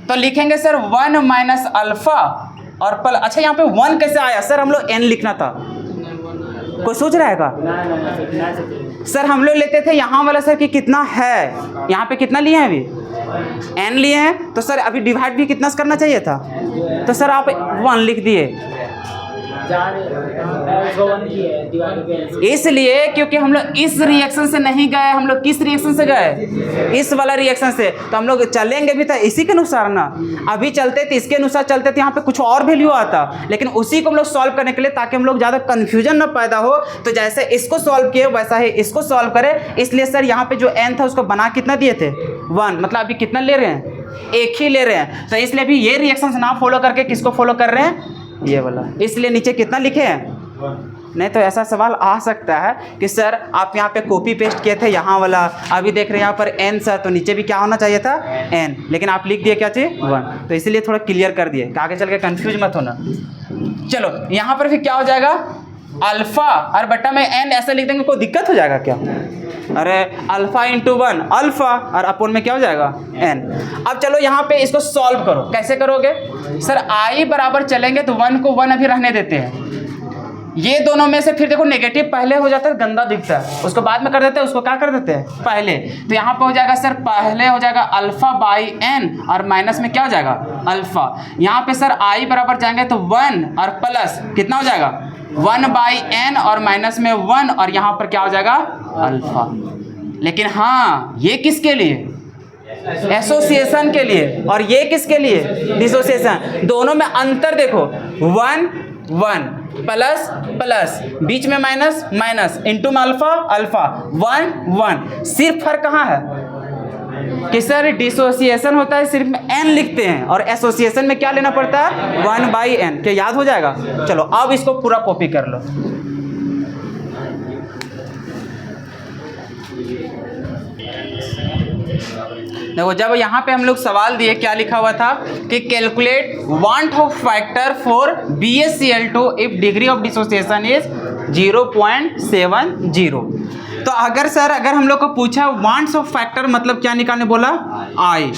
तो लिखेंगे सर 1 माइनस अल्फा और पल, अच्छा यहाँ पे 1 कैसे आया सर, हम लोग n लिखना था, कोई सोच रहा है का सर, हम लोग लेते थे यहाँ वाला सर कि कितना है, यहाँ पे कितना लिए हैं अभी n लिए हैं, तो सर अभी डिवाइड भी कितना करना चाहिए था, तो सर आप 1 लिख दिए इसलिए क्योंकि हम लोग इस रिएक्शन से नहीं गए, हम लोग किस रिएक्शन से गए, इस वाला रिएक्शन से, तो हम लोग चलेंगे भी था इसी के अनुसार ना, अभी चलते थे इसके अनुसार चलते थे, यहाँ पे कुछ और वैल्यू आता, लेकिन उसी को हम लोग सॉल्व करने के लिए, ताकि हम लोग ज़्यादा कन्फ्यूजन ना पैदा हो, तो जैसे इसको सॉल्व किए वैसा ही इसको सॉल्व करें। इसलिए सर यहाँ पे जो n था उसको बना कितना दिए थे 1, मतलब अभी कितना ले रहे हैं, एक ही ले रहे हैं, तो इसलिए अभी ये रिएक्शन ना फॉलो करके किसको फॉलो कर रहे हैं, ये वाला, इसलिए नीचे कितना लिखे हैं। नहीं तो ऐसा सवाल आ सकता है कि सर आप यहाँ पे कॉपी पेस्ट किए थे यहाँ वाला, अभी देख रहे हैं यहाँ पर n सर, तो नीचे भी क्या होना चाहिए था n, लेकिन आप लिख दिए क्या चाहिए 1, तो इसीलिए थोड़ा क्लियर कर दिए, आगे चल के कंफ्यूज मत होना। चलो यहाँ पर फिर क्या हो जाएगा, अल्फा और बटा में n ऐसा लिख देंगे, कोई दिक्कत हो जाएगा क्या, अरे अल्फा इंटू 1 अल्फा और अपोन में क्या हो जाएगा n। अब चलो यहाँ पे इसको सॉल्व करो, कैसे करोगे सर, i बराबर चलेंगे तो 1 को 1 अभी रहने देते हैं, ये दोनों में से फिर देखो नेगेटिव पहले हो जाता है, गंदा दिखता है, उसको बाद में कर देते हैं, उसको क्या कर देते हैं पहले, तो यहाँ पे हो जाएगा सर पहले हो जाएगा अल्फा बाई n और माइनस में क्या हो जाएगा अल्फा। यहाँ पे सर i बराबर जाएंगे तो 1 और प्लस कितना हो जाएगा 1 बाई n और माइनस में 1 और यहाँ पर क्या हो जाएगा अल्फा। लेकिन हाँ ये किसके लिए, एसोसिएशन के लिए, और ये किसके लिए डिसोसिएशन, दोनों में अंतर देखो 1 1 प्लस प्लस बीच में माइनस माइनस इंटू में अल्फा अल्फा 1 1, सिर्फ फर्क कहाँ है कि सर डिसोसिएशन होता है सिर्फ n लिखते हैं, और एसोसिएशन में क्या लेना पड़ता है 1 बाई n, क्या याद हो जाएगा। चलो अब इसको पूरा कॉपी कर लो, देखो जब यहाँ पे हम लोग सवाल दिए क्या लिखा हुआ था कि calculate want of factor for BaCl2 if degree of dissociation is 0.70। तो अगर हम लोग को पूछा वांट्स ऑफ फैक्टर मतलब क्या निकालने बोला आई,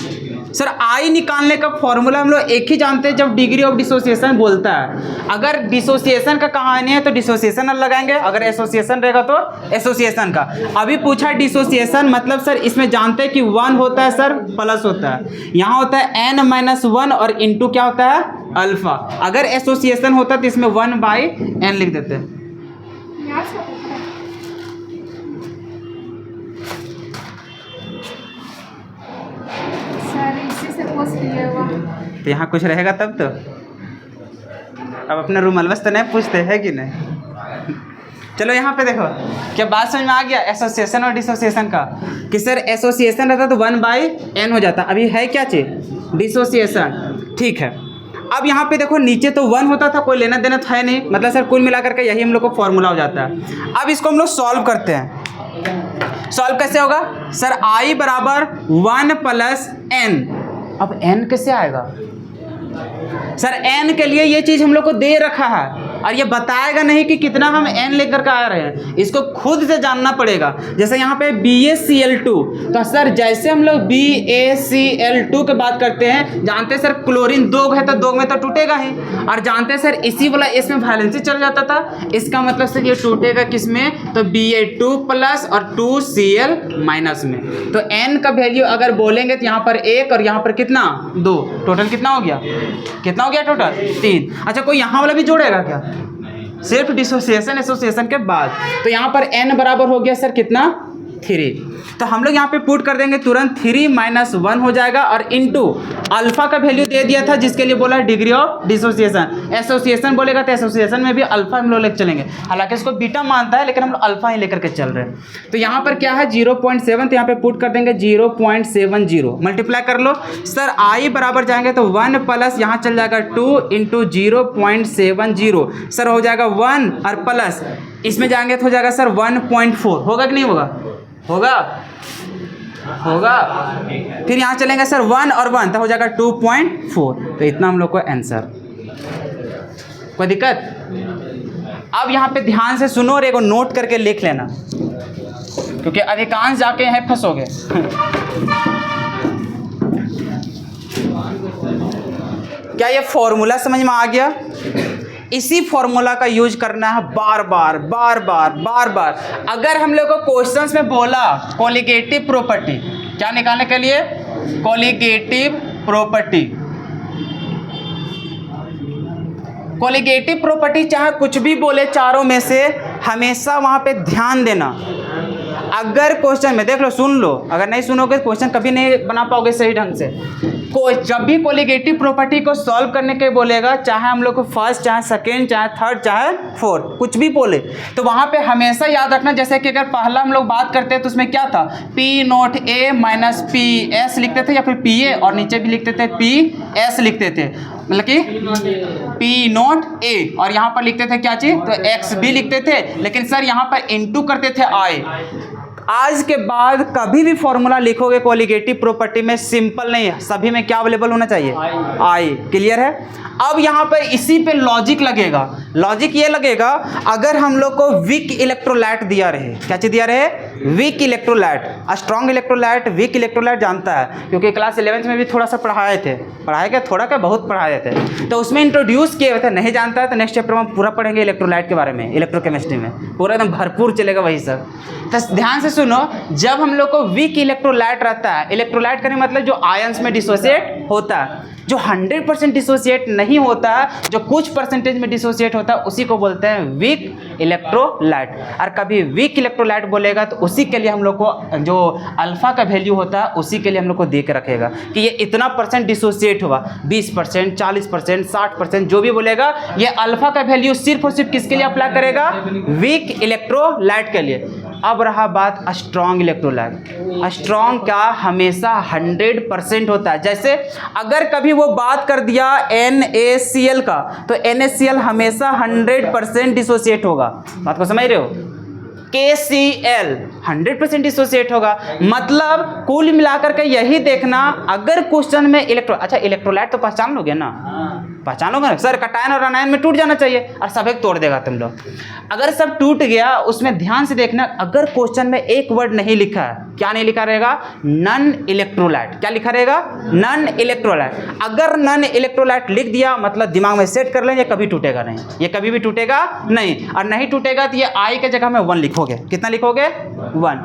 सर आई निकालने का फॉर्मूला हम लोग एक ही जानते हैं, जब डिग्री ऑफ डिसोसिएशन बोलता है, अगर डिसोसिएशन का कहानी है तो डिसोसिएशन लगाएंगे, अगर एसोसिएशन रहेगा तो एसोसिएशन का। अभी पूछा डिसोसिएशन मतलब सर इसमें जानते हैं कि 1 होता है सर प्लस होता है, यहाँ होता है n-1 और इंटू क्या होता है अल्फा। अगर एसोसिएशन होता तो इसमें 1 बाई n लिख देते हैं। तो यहाँ कुछ रहेगा तब तो, अब अपने रूमलवस तो नहीं पूछते है कि नहीं। चलो यहाँ पे देखो क्या बात समझ में आ गया एसोसिएशन और डिसोसिएशन का, कि सर एसोसिएशन रहता तो 1 बाई n हो जाता, अभी है क्या चीज डिसोसिएशन, ठीक है। अब यहाँ पे देखो नीचे तो 1 होता था, कोई लेना देना था है नहीं, मतलब सर कुल मिलाकर के यही हम लोग को फॉर्मूला हो जाता है। अब इसको हम लोग सॉल्व करते हैं, सॉल्व कैसे होगा सर, i बराबर 1 प्लस n, अब n कैसे आएगा सर, n के लिए ये चीज हम लोग को दे रखा है, और ये बताएगा नहीं कि कितना हम n लेकर के आ रहे हैं, इसको खुद से जानना पड़ेगा। जैसे यहाँ पे BaCl2, तो सर जैसे हम लोग BaCl2 की बात करते हैं, जानते हैं सर क्लोरीन 2 है तो 2 में तो टूटेगा ही, और जानते हैं सर इसी वाला इसमें वैलेंसी चल जाता था, इसका मतलब सर ये टूटेगा किसमें, तो Ba2 प्लस और 2Cl माइनस में। तो n का वैल्यू अगर बोलेंगे तो यहाँ पर 1 और यहाँ पर कितना 2, टोटल कितना हो गया, कितना हो गया टोटल 3। अच्छा कोई यहाँ वाला भी जोड़ेगा क्या, सिर्फ डिसोसिएशन एसोसिएशन के बाद, तो यहाँ पर n बराबर हो गया सर कितना 3। तो हम लोग यहाँ पे पुट कर देंगे तुरंत 3 - 1 हो जाएगा, और इनटू अल्फा का वैल्यू दे दिया था जिसके लिए बोला डिग्री ऑफ डिसोसिएशन, एसोसिएशन बोलेगा तो एसोसिएशन में भी अल्फा हम लोग लेकर चलेंगे, हालांकि इसको बीटा मानता है लेकिन हम लोग अल्फा ही लेकर के चल रहे हैं। तो यहाँ पर क्या है 0.7, तो यहाँ पे पुट कर देंगे 0.70, मल्टीप्लाई कर लो सर, आई बराबर जाएंगे तो 1 प्लस यहाँ चल जाएगा 2 इंटू 0.70 सर हो जाएगा 1, और प्लस इसमें जाएंगे तो हो जाएगा सर 1.4, होगा कि नहीं होगा, होगा होगा, फिर यहाँ चलेंगे सर 1 और 1 तो हो जाएगा 2.4, तो इतना हम लोग को आंसर। कोई दिक्कत? अब यहाँ पे ध्यान से सुनो और एगो नोट करके लिख लेना, क्योंकि अधिकांश जाके यहाँ फंसोगे। क्या ये फॉर्मूला समझ में आ गया? इसी फॉर्मूला का यूज करना है बार बार बार बार बार बार। अगर हम लोग को क्वेश्चंस में बोला कोलिगेटिव प्रॉपर्टी, क्या निकालने के लिए, कोलिगेटिव प्रॉपर्टी, कोलिगेटिव प्रॉपर्टी चाहे कुछ भी बोले चारों में से, हमेशा वहां पे ध्यान देना। अगर क्वेश्चन में देख लो, सुन लो, अगर नहीं सुनोगे क्वेश्चन कभी नहीं बना पाओगे सही ढंग से। जब भी कोलिगेटिव प्रॉपर्टी को सॉल्व करने के बोलेगा, चाहे हम लोग को फर्स्ट, चाहे सेकेंड, चाहे थर्ड, चाहे फोर्थ, कुछ भी बोले, तो वहां पे हमेशा याद रखना, जैसे कि अगर पहला हम लोग बात करते हैं तो उसमें क्या था, P0A माइनस PS लिखते थे, या फिर PA, और नीचे भी लिखते थे PS लिखते थे, मतलब कि P0A, और यहाँ पर लिखते थे क्या चीज़, तो X भी लिखते थे, लेकिन सर यहाँ पर इनटू करते थे I। आज के बाद कभी भी फॉर्मूला लिखोगे कोलिगेटिव प्रॉपर्टी में, सिंपल नहीं है, सभी में क्या अवेलेबल होना चाहिए, आई। क्लियर है? अब यहाँ पर इसी पे लॉजिक लगेगा। लॉजिक ये लगेगा, अगर हम लोग को वीक इलेक्ट्रोलाइट दिया रहे, क्या चीज दिया रहे, weak electrolyte. Strong electrolyte, weak electrolyte जानता है, क्योंकि क्लास 11th में भी थोड़ा सा पढ़ाए थे, पढ़ाए क्या, थोड़ा क्या बहुत पढ़ाए थे, तो उसमें इंट्रोड्यूस किए हुए थे। नहीं जानता है तो नेक्स्ट चैप्टर में पूरा पढ़ेंगे इलेक्ट्रोलाइट के बारे में, इलेक्ट्रोकेमिस्ट्री में पूरा एकदम भरपूर चलेगा वही सब। तो ध्यान से सुनो, जब हम लोग को वीक इलेक्ट्रोलाइट रहता है, इलेक्ट्रोलाइट का मतलब जो आयंस में डिसोसिएट होता है, जो 100% डिसोसिएट नहीं होता है, जो कुछ परसेंटेज में डिसोसिएट होता है, उसी को बोलते हैं वीक इलेक्ट्रोलाइट। और कभी वीक इलेक्ट्रोलाइट बोलेगा तो उसी के लिए हम लोग को जो अल्फा का वैल्यू होता है, उसी के लिए हम लोग को दे के रखेगा कि ये इतना परसेंट डिसोसिएट हुआ, 20%, 40%, 60%, जो भी बोलेगा, ये अल्फा का वैल्यू सिर्फ और सिर्फ किसके लिए अप्लाई करेगा, वीक इलेक्ट्रोलाइट के लिए। अब रहा बात स्ट्रॉन्ग इलेक्ट्रोलाइट। स्ट्रॉन्ग का हमेशा 100% होता है। जैसे अगर कभी वो बात कर दिया NaCl का, तो NaCl हमेशा 100% डिसोसिएट होगा। बात को समझ रहे हो? KCl 100% डिसोसिएट होगा। मतलब कुल मिलाकर के यही देखना, अगर क्वेश्चन में इलेक्ट्रोलाइट तो पहचान लोगे ना, पहचान लोगे ना सर, कटायन और आनायन में टूट जाना चाहिए, और सब एक तोड़ देगा तुम लोग। अगर सब टूट गया, उसमें ध्यान से देखना, अगर क्वेश्चन में एक वर्ड नहीं लिखा है, क्या नहीं लिखा रहेगा, नन इलेक्ट्रोलाइट। क्या लिखा रहेगा, नन इलेक्ट्रोलाइट। अगर नन इलेक्ट्रोलाइट लिख दिया, मतलब दिमाग में सेट कर लें, ये कभी टूटेगा नहीं, ये कभी भी टूटेगा नहीं, और नहीं टूटेगा तो ये आई के जगह में 1 लिखोगे। कितना लिखोगे, 1।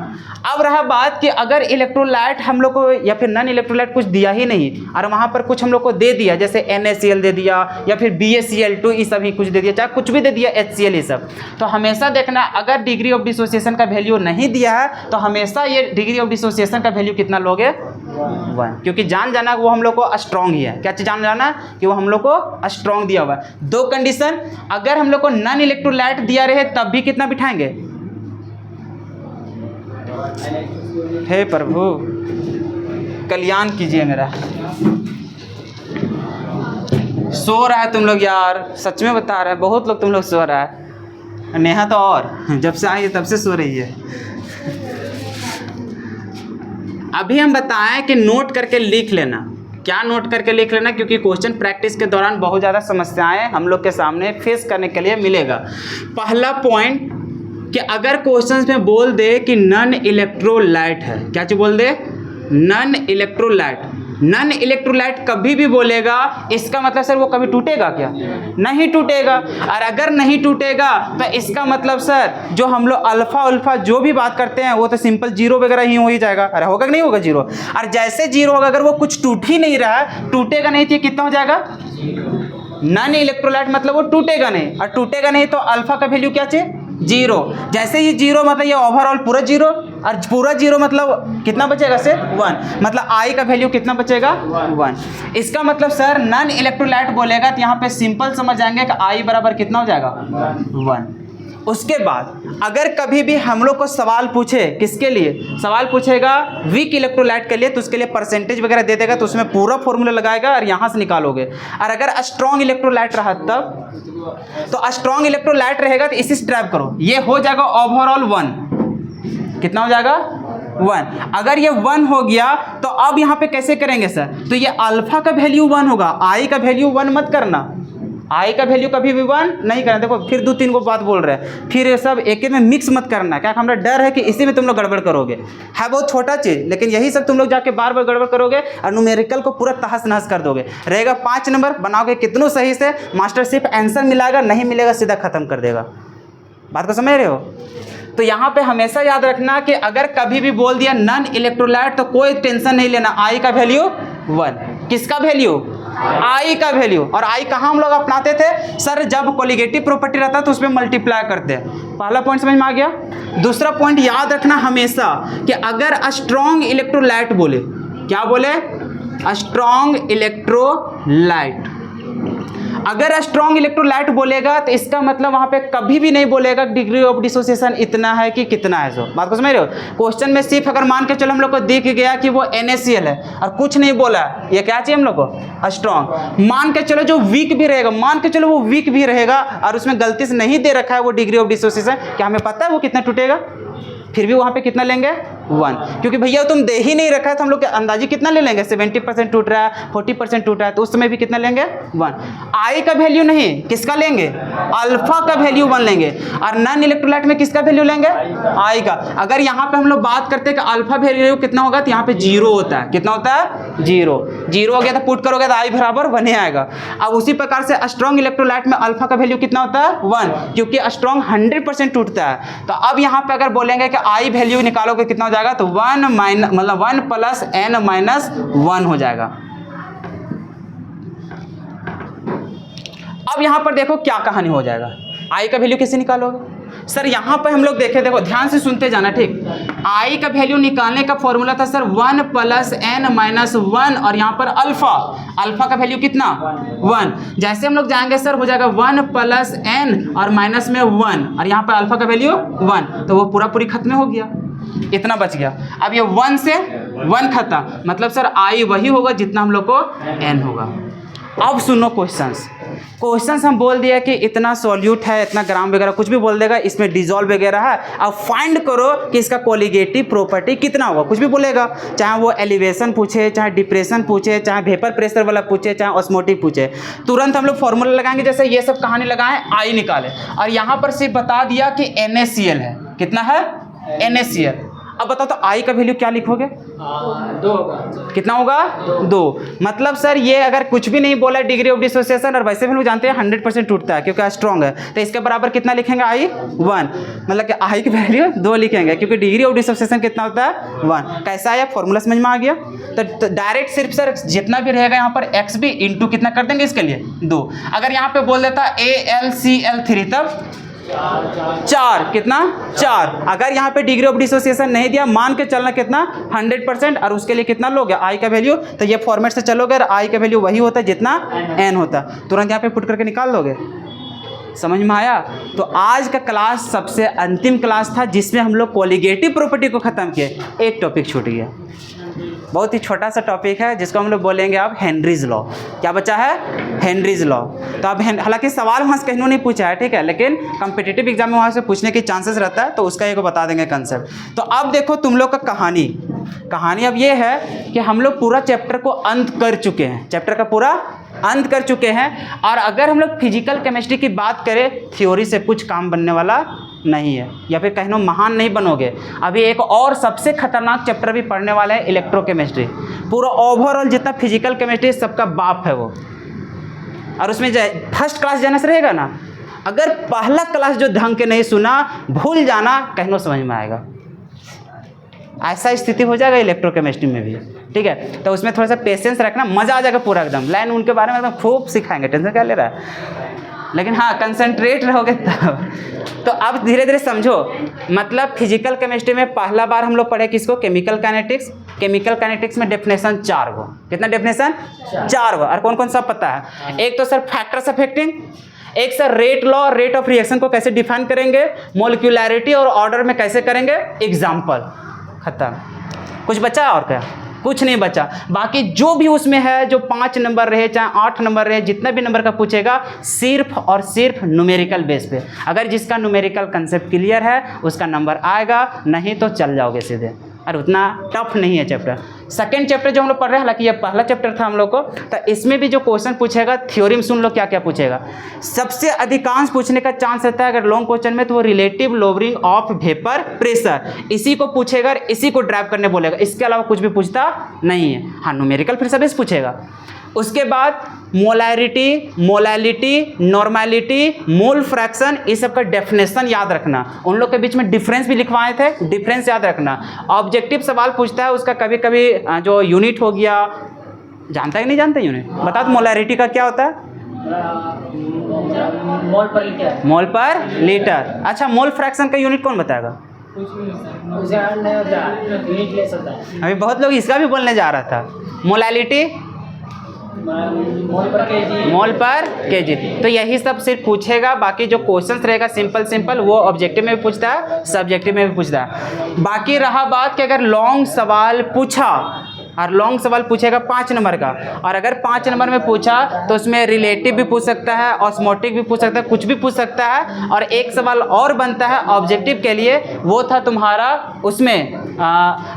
अब रहा बात कि अगर इलेक्ट्रोलाइट हम लोग को, या फिर नन इलेक्ट्रोलाइट कुछ दिया ही नहीं, और वहाँ पर कुछ हम लोग को दे दिया, जैसे NaCl दे दिया, या फिर BaCl2, ये सभी कुछ दे दिया, चाहे कुछ भी दे दिया, HCl, ये सब, तो हमेशा देखना, अगर डिग्री ऑफ डिसोसिएशन का वैल्यू नहीं दिया है, तो हमेशा ये डिग्री ऑफ डिसोसिएशन का वैल्यू कितना लोगे, 1, क्योंकि जान जाना वो हम लोग को स्ट्रॉन्ग ही है। क्या चीज जान जाना कि वो हम लोग को स्ट्रॉन्ग दिया हुआ है। 2 कंडीशन, अगर हम लोग को नन इलेक्ट्रोलाइट दिया रहे तब भी कितना बिठाएंगे, हे प्रभु कल्याण कीजिए मेरा। सो रहा है तुम लोग यार, सच में बता रहा है, बहुत लोग तुम लोग सो रहा है। नेहा तो और जब से आई है तब से सो रही है। अभी हम बताएं कि नोट करके लिख लेना, क्या नोट करके लिख लेना, क्योंकि क्वेश्चन प्रैक्टिस के दौरान बहुत ज़्यादा समस्याएं हम लोग के सामने फेस करने के लिए मिलेगा। पहला पॉइंट कि अगर क्वेश्चन में बोल दे कि नॉन इलेक्ट्रोलाइट है, क्या चीज बोल दे, नॉन इलेक्ट्रोलाइट। नॉन इलेक्ट्रोलाइट कभी भी बोलेगा इसका मतलब सर वो कभी टूटेगा क्या, नहीं टूटेगा। और अगर नहीं टूटेगा तो इसका मतलब सर जो हम लोग अल्फा उल्फा जो भी बात करते हैं वो तो सिंपल जीरो वगैरह ही हो ही जाएगा। अरे होगा कि नहीं होगा जीरो। और जैसे जीरो होगा, अगर वो कुछ टूट ही नहीं रहा है, टूटेगा नहीं तो ये कितना हो जाएगा, नॉन इलेक्ट्रोलाइट मतलब वो टूटेगा नहीं, और टूटेगा नहीं तो अल्फा का वैल्यू क्या चाहिए, जीरो। जैसे ये जीरो मतलब ये ओवरऑल पूरा जीरो, और पूरा जीरो मतलब कितना बचेगा सिर्फ 1, मतलब आई का वैल्यू कितना बचेगा 1। इसका मतलब सर नॉन इलेक्ट्रोलाइट बोलेगा तो यहाँ पे सिंपल समझ जाएंगे कि आई बराबर कितना हो जाएगा 1। उसके बाद अगर कभी भी हम लोग को सवाल पूछे, किसके लिए सवाल पूछेगा, वीक इलेक्ट्रोलाइट के लिए, तो उसके लिए परसेंटेज वगैरह दे देगा, तो उसमें पूरा फॉर्मूला लगाएगा और यहाँ से निकालोगे। और अगर स्ट्रॉन्ग इलेक्ट्रोलाइट रहा तब, तो स्ट्रॉन्ग इलेक्ट्रोलाइट रहेगा तो इसी से ट्रैप करो, ये हो जाएगा ओवरऑल 1, कितना हो जाएगा 1। अगर ये 1 हो गया तो अब यहाँ पे कैसे करेंगे सर, तो ये अल्फा का वैल्यू 1 होगा, आई का वैल्यू 1 मत करना, आई का वैल्यू कभी भी 1 नहीं करना। देखो फिर 2-3 को बात बोल रहे हैं, फिर ये सब एक में मिक्स मत करना, क्या हमारा डर है कि इसी में तुम लोग गड़बड़ करोगे। है बहुत छोटा चीज़, लेकिन यही सब तुम लोग जाके बार बार गड़बड़ करोगे और न्यूमेरिकल को पूरा तहस नहस कर दोगे। रहेगा 5 नंबर, बनाओगे कितनों सही से, मास्टर सिर्फ आंसर मिलाएगा, नहीं मिलेगा सीधा खत्म कर देगा। बात को समझ रहे हो। तो यहाँ पे हमेशा याद रखना कि अगर कभी भी बोल दिया नॉन इलेक्ट्रोलाइट तो कोई टेंशन नहीं लेना, आई का वैल्यू 1, किसका वैल्यू, आई का वैल्यू। और आई कहाँ हम लोग अपनाते थे सर, जब कोलिगेटिव प्रॉपर्टी रहता तो उसमें मल्टीप्लाई करते हैं। पहला पॉइंट समझ में आ गया। दूसरा पॉइंट याद रखना हमेशा कि अगर स्ट्रॉन्ग इलेक्ट्रोलाइट बोले, क्या बोले, स्ट्रॉन्ग इलेक्ट्रोलाइट, अगर स्ट्रॉन्ग इलेक्ट्रोलाइट बोलेगा तो इसका मतलब वहां पे कभी भी नहीं बोलेगा डिग्री ऑफ डिसोसिएशन इतना है कि कितना है। सो बात को समझ रहे हो। क्वेश्चन में सिर्फ अगर मान के चलो हम लोग को दिख गया कि वो NaCl है और कुछ नहीं बोला, ये क्या चाहिए हम लोग को, स्ट्रॉन्ग। मान के चलो जो वीक भी रहेगा, मान के चलो वो वीक भी रहेगा और उसमें गलती से नहीं दे रखा है वो डिग्री ऑफ डिसोसिएशन, क्या हमें पता है वो कितना टूटेगा, फिर भी वहाँ पे कितना लेंगे 1, क्योंकि भैया तुम दे ही नहीं रखा है तो हम लोग के अंदाजी कितना ले लेंगे, 70% टूट रहा है, 40% टूट रहा है, तो उस समय भी कितना लेंगे 1। आई का वैल्यू नहीं, किसका लेंगे, अल्फा का वैल्यू 1 लेंगे। और नॉन इलेक्ट्रोलाइट में किसका वैल्यू लेंगे, आई का। अगर यहाँ पे हम लोग बात करते हैं कि अल्फा वैल्यू कितना होगा, तो यहाँ पे 0 होता है, कितना होता है 0 हो गया, तो पुट करोगे तो आई बराबर 1 ही आएगा। अब उसी प्रकार से स्ट्रॉन्ग इलेक्ट्रोलाइट में अल्फा का वैल्यू कितना होता है 1, क्योंकि स्ट्रॉन्ग 100% टूटता है। तो अब यहाँ पे अगर बोलेंगे कि आई वैल्यू निकालोगे कितना हो जाएगा, तो 1 + n-1 हो जाएगा। अब यहां पर देखो क्या कहानी हो जाएगा, आई का वैल्यू कैसे निकालोगे सर। यहां पर हम लोग देखें, देखो ध्यान से सुनते जाना, ठीक। आई का वैल्यू निकालने का फॉर्मूला था सर 1 + n-1, और यहां पर अल्फा का वैल्यू कितना 1। जैसे हम लोग जाएंगे सर हो जाएगा 1 + n और माइनस में 1, और यहां पर अल्फा का वैल्यू 1, तो वो पूरी खत्म हो गया, इतना बच गया। अब ये 1 से 1 खत्म, मतलब सर आई वही होगा जितना हम लोग को n होगा। अब सुनो क्वेश्चंस हम बोल दिया कि इतना सॉल्यूट है, इतना ग्राम वगैरह कुछ भी बोल देगा, इसमें डिजोल्व वगैरह है। अब फाइंड करो कि इसका कोलिगेटिव प्रॉपर्टी कितना होगा, कुछ भी बोलेगा, चाहे वो एलिवेशन पूछे, चाहे डिप्रेशन पूछे, चाहे वेपर प्रेशर वाला पूछे, चाहे ऑस्मोटिक पूछे, तुरंत हम लोग फॉर्मूला लगाएंगे। जैसे ये सब कहानी लगाए, आई निकाले, और यहाँ पर सिर्फ बता दिया कि NaCl है, कितना है NaCl। अब बताओ तो आई का वैल्यू क्या लिखोगे, 2 होगा, कितना होगा 2। मतलब सर ये अगर कुछ भी नहीं बोला डिग्री ऑफ डिसोसिएशन, और वैसे भी हम लोग जानते हैं 100% टूटता है क्योंकि स्ट्रॉन्ग है, तो इसके बराबर कितना लिखेंगे आई 1, मतलब कि आई की वैल्यू 2 लिखेंगे क्योंकि डिग्री ऑफ डिसोसिएशन कितना होता है 1। कैसा आया फॉर्मूला समझ में आ गया। तो डायरेक्ट सिर्फ सर जितना भी रहेगा यहाँ पर एक्स भी इंटू कितना कर देंगे इसके लिए 2। अगर यहाँ पे बोल देता AlCl3 तब 4, कितना 4। अगर यहाँ पे डिग्री ऑफ डिसोसिएशन नहीं दिया, मान के चलना कितना 100%, और उसके लिए कितना लोगे आई का वैल्यू, तो ये फॉर्मेट से चलोगे और आई का वैल्यू वही होता है जितना n होता है, तुरंत यहाँ पे पुट करके निकाल लोगे। समझ में आया। तो आज का क्लास सबसे अंतिम क्लास था जिसमें हम लोग कोलिगेटिव प्रॉपर्टी को खत्म किए। एक टॉपिक छूट गया, बहुत ही छोटा सा टॉपिक है जिसको हम लोग बोलेंगे अब हेनरीज लॉ। क्या बचा है, हेनरीज लॉ। तो अब हालांकि सवाल वहाँ से कहीं नहीं पूछा है, ठीक है, लेकिन कम्पिटिटिव एग्जाम में वहाँ से पूछने के चांसेस रहता है, तो उसका एक बता देंगे कंसेप्ट। तो अब देखो तुम लोग का कहानी, कहानी अब ये है कि हम लोग पूरा चैप्टर को अंत कर चुके हैं, चैप्टर का पूरा अंत कर चुके हैं। और अगर हम लोग फिजिकल केमिस्ट्री की बात करें, थ्योरी से कुछ काम बनने वाला नहीं है, या फिर कहनो महान नहीं बनोगे। अभी एक और सबसे खतरनाक चैप्टर भी पढ़ने वाला है, इलेक्ट्रोकेमिस्ट्री। पूरा ओवरऑल जितना फिजिकल केमिस्ट्री सबका बाप है वो। और उसमें फर्स्ट क्लास जाना से रहेगा ना, अगर पहला क्लास जो ढंग के नहीं सुना, भूल जाना, कहनो समझ में आएगा। ऐसा स्थिति हो जाएगा इलेक्ट्रोकेमिस्ट्री में भी, ठीक है। तो उसमें थोड़ा सा पेशेंस रखना, मज़ा आ जाएगा पूरा एकदम। लाइन उनके बारे में एकदम खूब सिखाएंगे, टेंशन क्या ले रहा है। लेकिन हाँ, कंसंट्रेट रहोगे तब। तो अब धीरे धीरे समझो, मतलब फिजिकल केमिस्ट्री में पहला बार हम लोग पढ़े किसको, केमिकल काइनेटिक्स। केमिकल काइनेटिक्स में डेफिनेशन 4 गो, कितना डेफिनेशन 4 गो। और कौन कौन सा पता है? एक तो सर फैक्टर्स अफेक्टिंग, एक sir rate law, rate of reaction को कैसे डिफाइन करेंगे, मोलिक्यूलैरिटी और ऑर्डर में कैसे करेंगे, एग्जाम्पल, खत्म। कुछ बचा और क्या? कुछ नहीं बचा। बाकी जो भी उसमें है, जो 5 नंबर रहे चाहे 8 नंबर रहे, जितना भी नंबर का पूछेगा, सिर्फ और सिर्फ न्यूमेरिकल बेस पे। अगर जिसका न्यूमेरिकल कंसेप्ट क्लियर है उसका नंबर आएगा, नहीं तो चल जाओगे सीधे। और उतना टफ नहीं है चैप्टर। सेकेंड चैप्टर जो हम लोग पढ़ रहे हैं, हालांकि ये पहला चैप्टर था हम लोग को, तो इसमें भी जो क्वेश्चन पूछेगा, थ्योरी में सुन लो क्या क्या पूछेगा। सबसे अधिकांश पूछने का चांस रहता है अगर लॉन्ग क्वेश्चन में, तो वो relative lowering of vapour pressure, इसी को पूछेगा, इसी को ड्राइव करने बोलेगा। इसके अलावा कुछ भी पूछता नहीं है। हाँ, न्यूमेरिकल फिर सब पूछेगा। उसके बाद molarity, molality, normality, mole fraction, इस सब का डेफिनेशन याद रखना। उन लोग के बीच में डिफरेंस भी लिखवाए थे, डिफरेंस याद रखना। ऑब्जेक्टिव सवाल पूछता है, उसका कभी कभी जो यूनिट हो गया, जानता है कि नहीं जानते यूनिट? बता दो मोलैरिटी का क्या होता है? मोल पर लीटर। मोल पर लीटर। अच्छा, मोल फ्रैक्शन का यूनिट कौन बताएगा? अभी बहुत लोग इसका भी बोलने जा रहा था। मोलैलिटी, मोल पर केजी। तो यही सब सिर्फ पूछेगा। बाकी जो क्वेश्चंस रहेगा सिंपल सिंपल, वो ऑब्जेक्टिव में भी पूछता है, सब्जेक्टिव में भी पूछता है। बाकी रहा बात कि अगर लॉन्ग सवाल पूछा, और लॉन्ग सवाल पूछेगा 5 नंबर का, और अगर 5 नंबर में पूछा तो उसमें रिलेटिव भी पूछ सकता है, ऑस्मोटिक भी पूछ सकता है, कुछ भी पूछ सकता है। और एक सवाल और बनता है ऑब्जेक्टिव के लिए, वो था तुम्हारा उसमें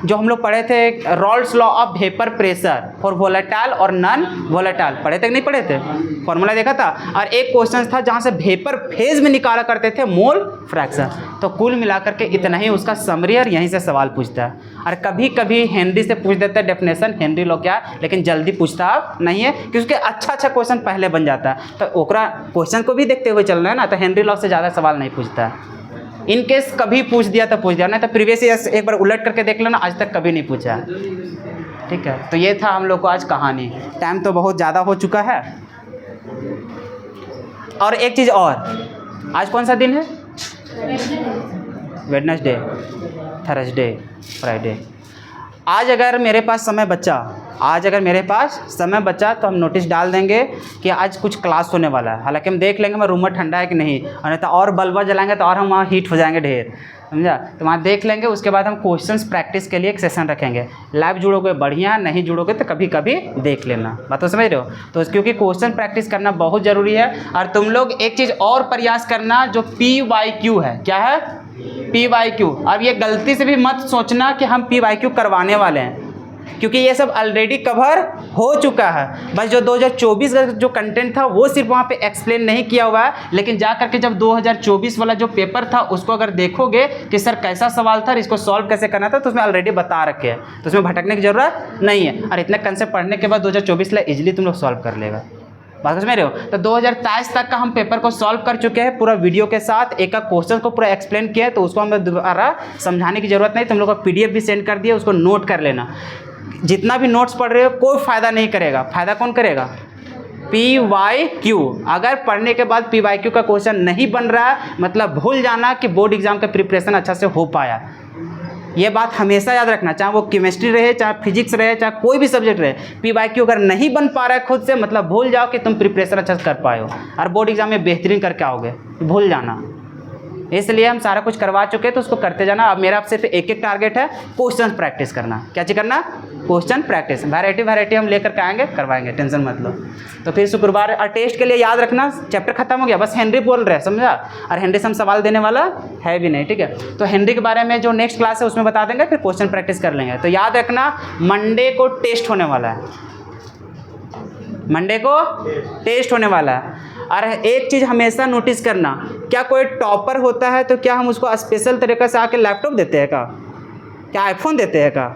जो हम लोग पढ़े थे, Rawls law of vapour pressure for volatile और नॉन वोलेटाइल। पढ़े थे कि नहीं पढ़े थे? फॉर्मूला देखा था। और एक क्वेश्चन था जहाँ से वेपर फेज में निकाला करते थे मोल फ्रैक्शन। तो कुल मिलाकर के इतना ही उसका समरी, और यहीं से सवाल पूछता है। और कभी कभी हेनरी से पूछ देता है डेफिनेशन, हेनरी लॉ क्या, लेकिन जल्दी पूछता नहीं है, क्योंकि अच्छा क्वेश्चन पहले बन जाता है। तो ओकरा क्वेश्चन को भी देखते हुए चलना है ना, तो हेनरी लॉ से ज़्यादा सवाल नहीं पूछता है। इन केस कभी पूछ दिया तो पूछ दिया, नहीं तो प्रीवियस ईयर एक बार उलट करके देख लेना, आज तक कभी नहीं पूछा। ठीक है, तो ये था हम लोग को आज कहानी। टाइम तो बहुत ज़्यादा हो चुका है। और एक चीज़ और, आज कौन सा दिन है? Wednesday, Thursday, Friday. आज अगर मेरे पास समय बचा, तो हम नोटिस डाल देंगे कि आज कुछ क्लास होने वाला है। हालांकि हम देख लेंगे मैं रूम में ठंडा है कि नहीं, और नहीं तो और बल्ब जलाएंगे तो और हम वहाँ हीट हो जाएंगे ढेर, समझा? तो वहाँ देख लेंगे। उसके बाद हम क्वेश्चंस प्रैक्टिस के लिए एक सेशन रखेंगे। लाइव जुड़ोगे बढ़िया, नहीं जुड़ोगे तो कभी कभी देख लेना। बात तो समझ रहे हो? तो क्योंकि क्वेश्चन प्रैक्टिस करना बहुत ज़रूरी है। और तुम लोग एक चीज़ और प्रयास करना, जो PYQ है। क्या है? PYQ। अब ये गलती से भी मत सोचना कि हम PYQ करवाने वाले हैं, क्योंकि ये सब ऑलरेडी कवर हो चुका है। बस जो 2024 का जो कंटेंट था वो सिर्फ वहाँ पे एक्सप्लेन नहीं किया हुआ है। लेकिन जा करके जब 2024 वाला जो पेपर था उसको अगर देखोगे कि सर कैसा सवाल था और इसको सॉल्व कैसे करना था, तो उसमें ऑलरेडी बता रखे हैं। तो उसमें भटकने की ज़रूरत नहीं है। और इतने कंसेप्ट पढ़ने के बाद 2024 ला ईजिली तुम लोग सॉल्व कर लेगा। बात समझ रहे हो? तो 2023 तक का हम पेपर को सॉल्व कर चुके हैं पूरा वीडियो के साथ। एक क्वेश्चन को पूरा एक्सप्लेन किया है, तो उसको हमें दोबारा समझाने की ज़रूरत नहीं। तुम लोग को PDF भी सेंड कर दिया, उसको नोट कर लेना। जितना भी नोट्स पढ़ रहे हो कोई फ़ायदा नहीं करेगा। फ़ायदा कौन करेगा? PYQ। अगर पढ़ने के बाद PYQ का क्वेश्चन नहीं बन रहा है, मतलब भूल जाना कि बोर्ड एग्जाम का प्रिपरेशन अच्छा से हो पाया। ये बात हमेशा याद रखना, चाहे वो केमिस्ट्री रहे, चाहे फिजिक्स रहे, चाहे कोई भी सब्जेक्ट रहे। PYQ अगर नहीं बन पा रहा है खुद से, मतलब भूल जाओ कि तुम प्रिपरेशन अच्छा से कर पाए हो, और बोर्ड एग्जाम में बेहतरीन करके आओगे। भूल जाना, इसलिए हम सारा कुछ करवा चुके हैं, तो उसको करते जाना। अब मेरा सिर्फ एक एक टारगेट है, क्वेश्चन प्रैक्टिस करना। क्या चीज़ करना? Question practice. वैरायटी हम लेकर के आएंगे, करवाएंगे, टेंशन मत लो। तो फिर शुक्रवार और टेस्ट के लिए याद रखना, चैप्टर खत्म हो गया, बस हेनरी बोल रहे हैं, समझा? और हेनरी से हम सवाल देने वाला है भी नहीं, ठीक है? तो हेनरी के बारे में जो नेक्स्ट क्लास है उसमें बता देंगे, फिर क्वेश्चन प्रैक्टिस कर लेंगे। तो याद रखना मंडे को टेस्ट होने वाला है, मंडे को टेस्ट होने वाला है। और एक चीज़ हमेशा नोटिस करना, क्या कोई टॉपर होता है तो क्या हम उसको स्पेशल तरीक़े से आके लैपटॉप देते हैं क्या आईफोन देते हैं क्या?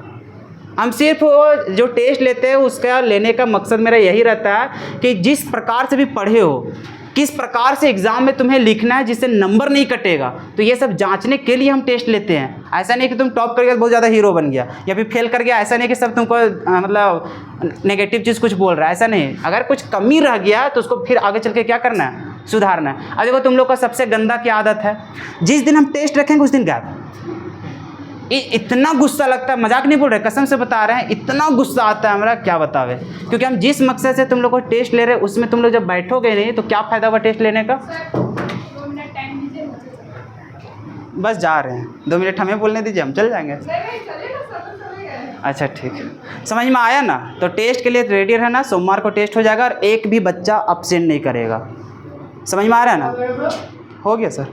हम सिर्फ वो जो टेस्ट लेते हैं उसका लेने का मकसद मेरा यही रहता है कि जिस प्रकार से भी पढ़े हो, किस प्रकार से एग्ज़ाम में तुम्हें लिखना है जिससे नंबर नहीं कटेगा, तो ये सब जांचने के लिए हम टेस्ट लेते हैं। ऐसा नहीं कि तुम टॉप कर गया बहुत ज़्यादा हीरो बन गया, या फिर फेल कर गया, ऐसा नहीं कि सब तुमको मतलब नेगेटिव चीज़ कुछ बोल रहा है, ऐसा नहीं। अगर कुछ कमी रह गया तो उसको फिर आगे चल के क्या करना है? सुधारना है। अब देखो तुम लोग का सबसे गंदा क्या आदत है, जिस दिन हम टेस्ट रखेंगे उस दिन गैप। इतना गुस्सा लगता है, मजाक नहीं बोल रहे, कसम से बता रहे हैं, इतना गुस्सा आता है हमारा क्या बतावे। क्योंकि हम जिस मकसद से तुम लोग को टेस्ट ले रहे हैं उसमें तुम लोग जब बैठोगे नहीं तो क्या फ़ायदा हुआ टेस्ट लेने का? बस जा रहे हैं, 2 मिनट हमें बोलने दीजिए, हम चल जाएंगे। अच्छा ठीक है, समझ में आया ना? तो टेस्ट के लिए रेडी रहना, सोमवार को टेस्ट हो जाएगा और एक भी बच्चा अब्सेंट नहीं करेगा। समझ में आ रहा है ना? हो गया सर।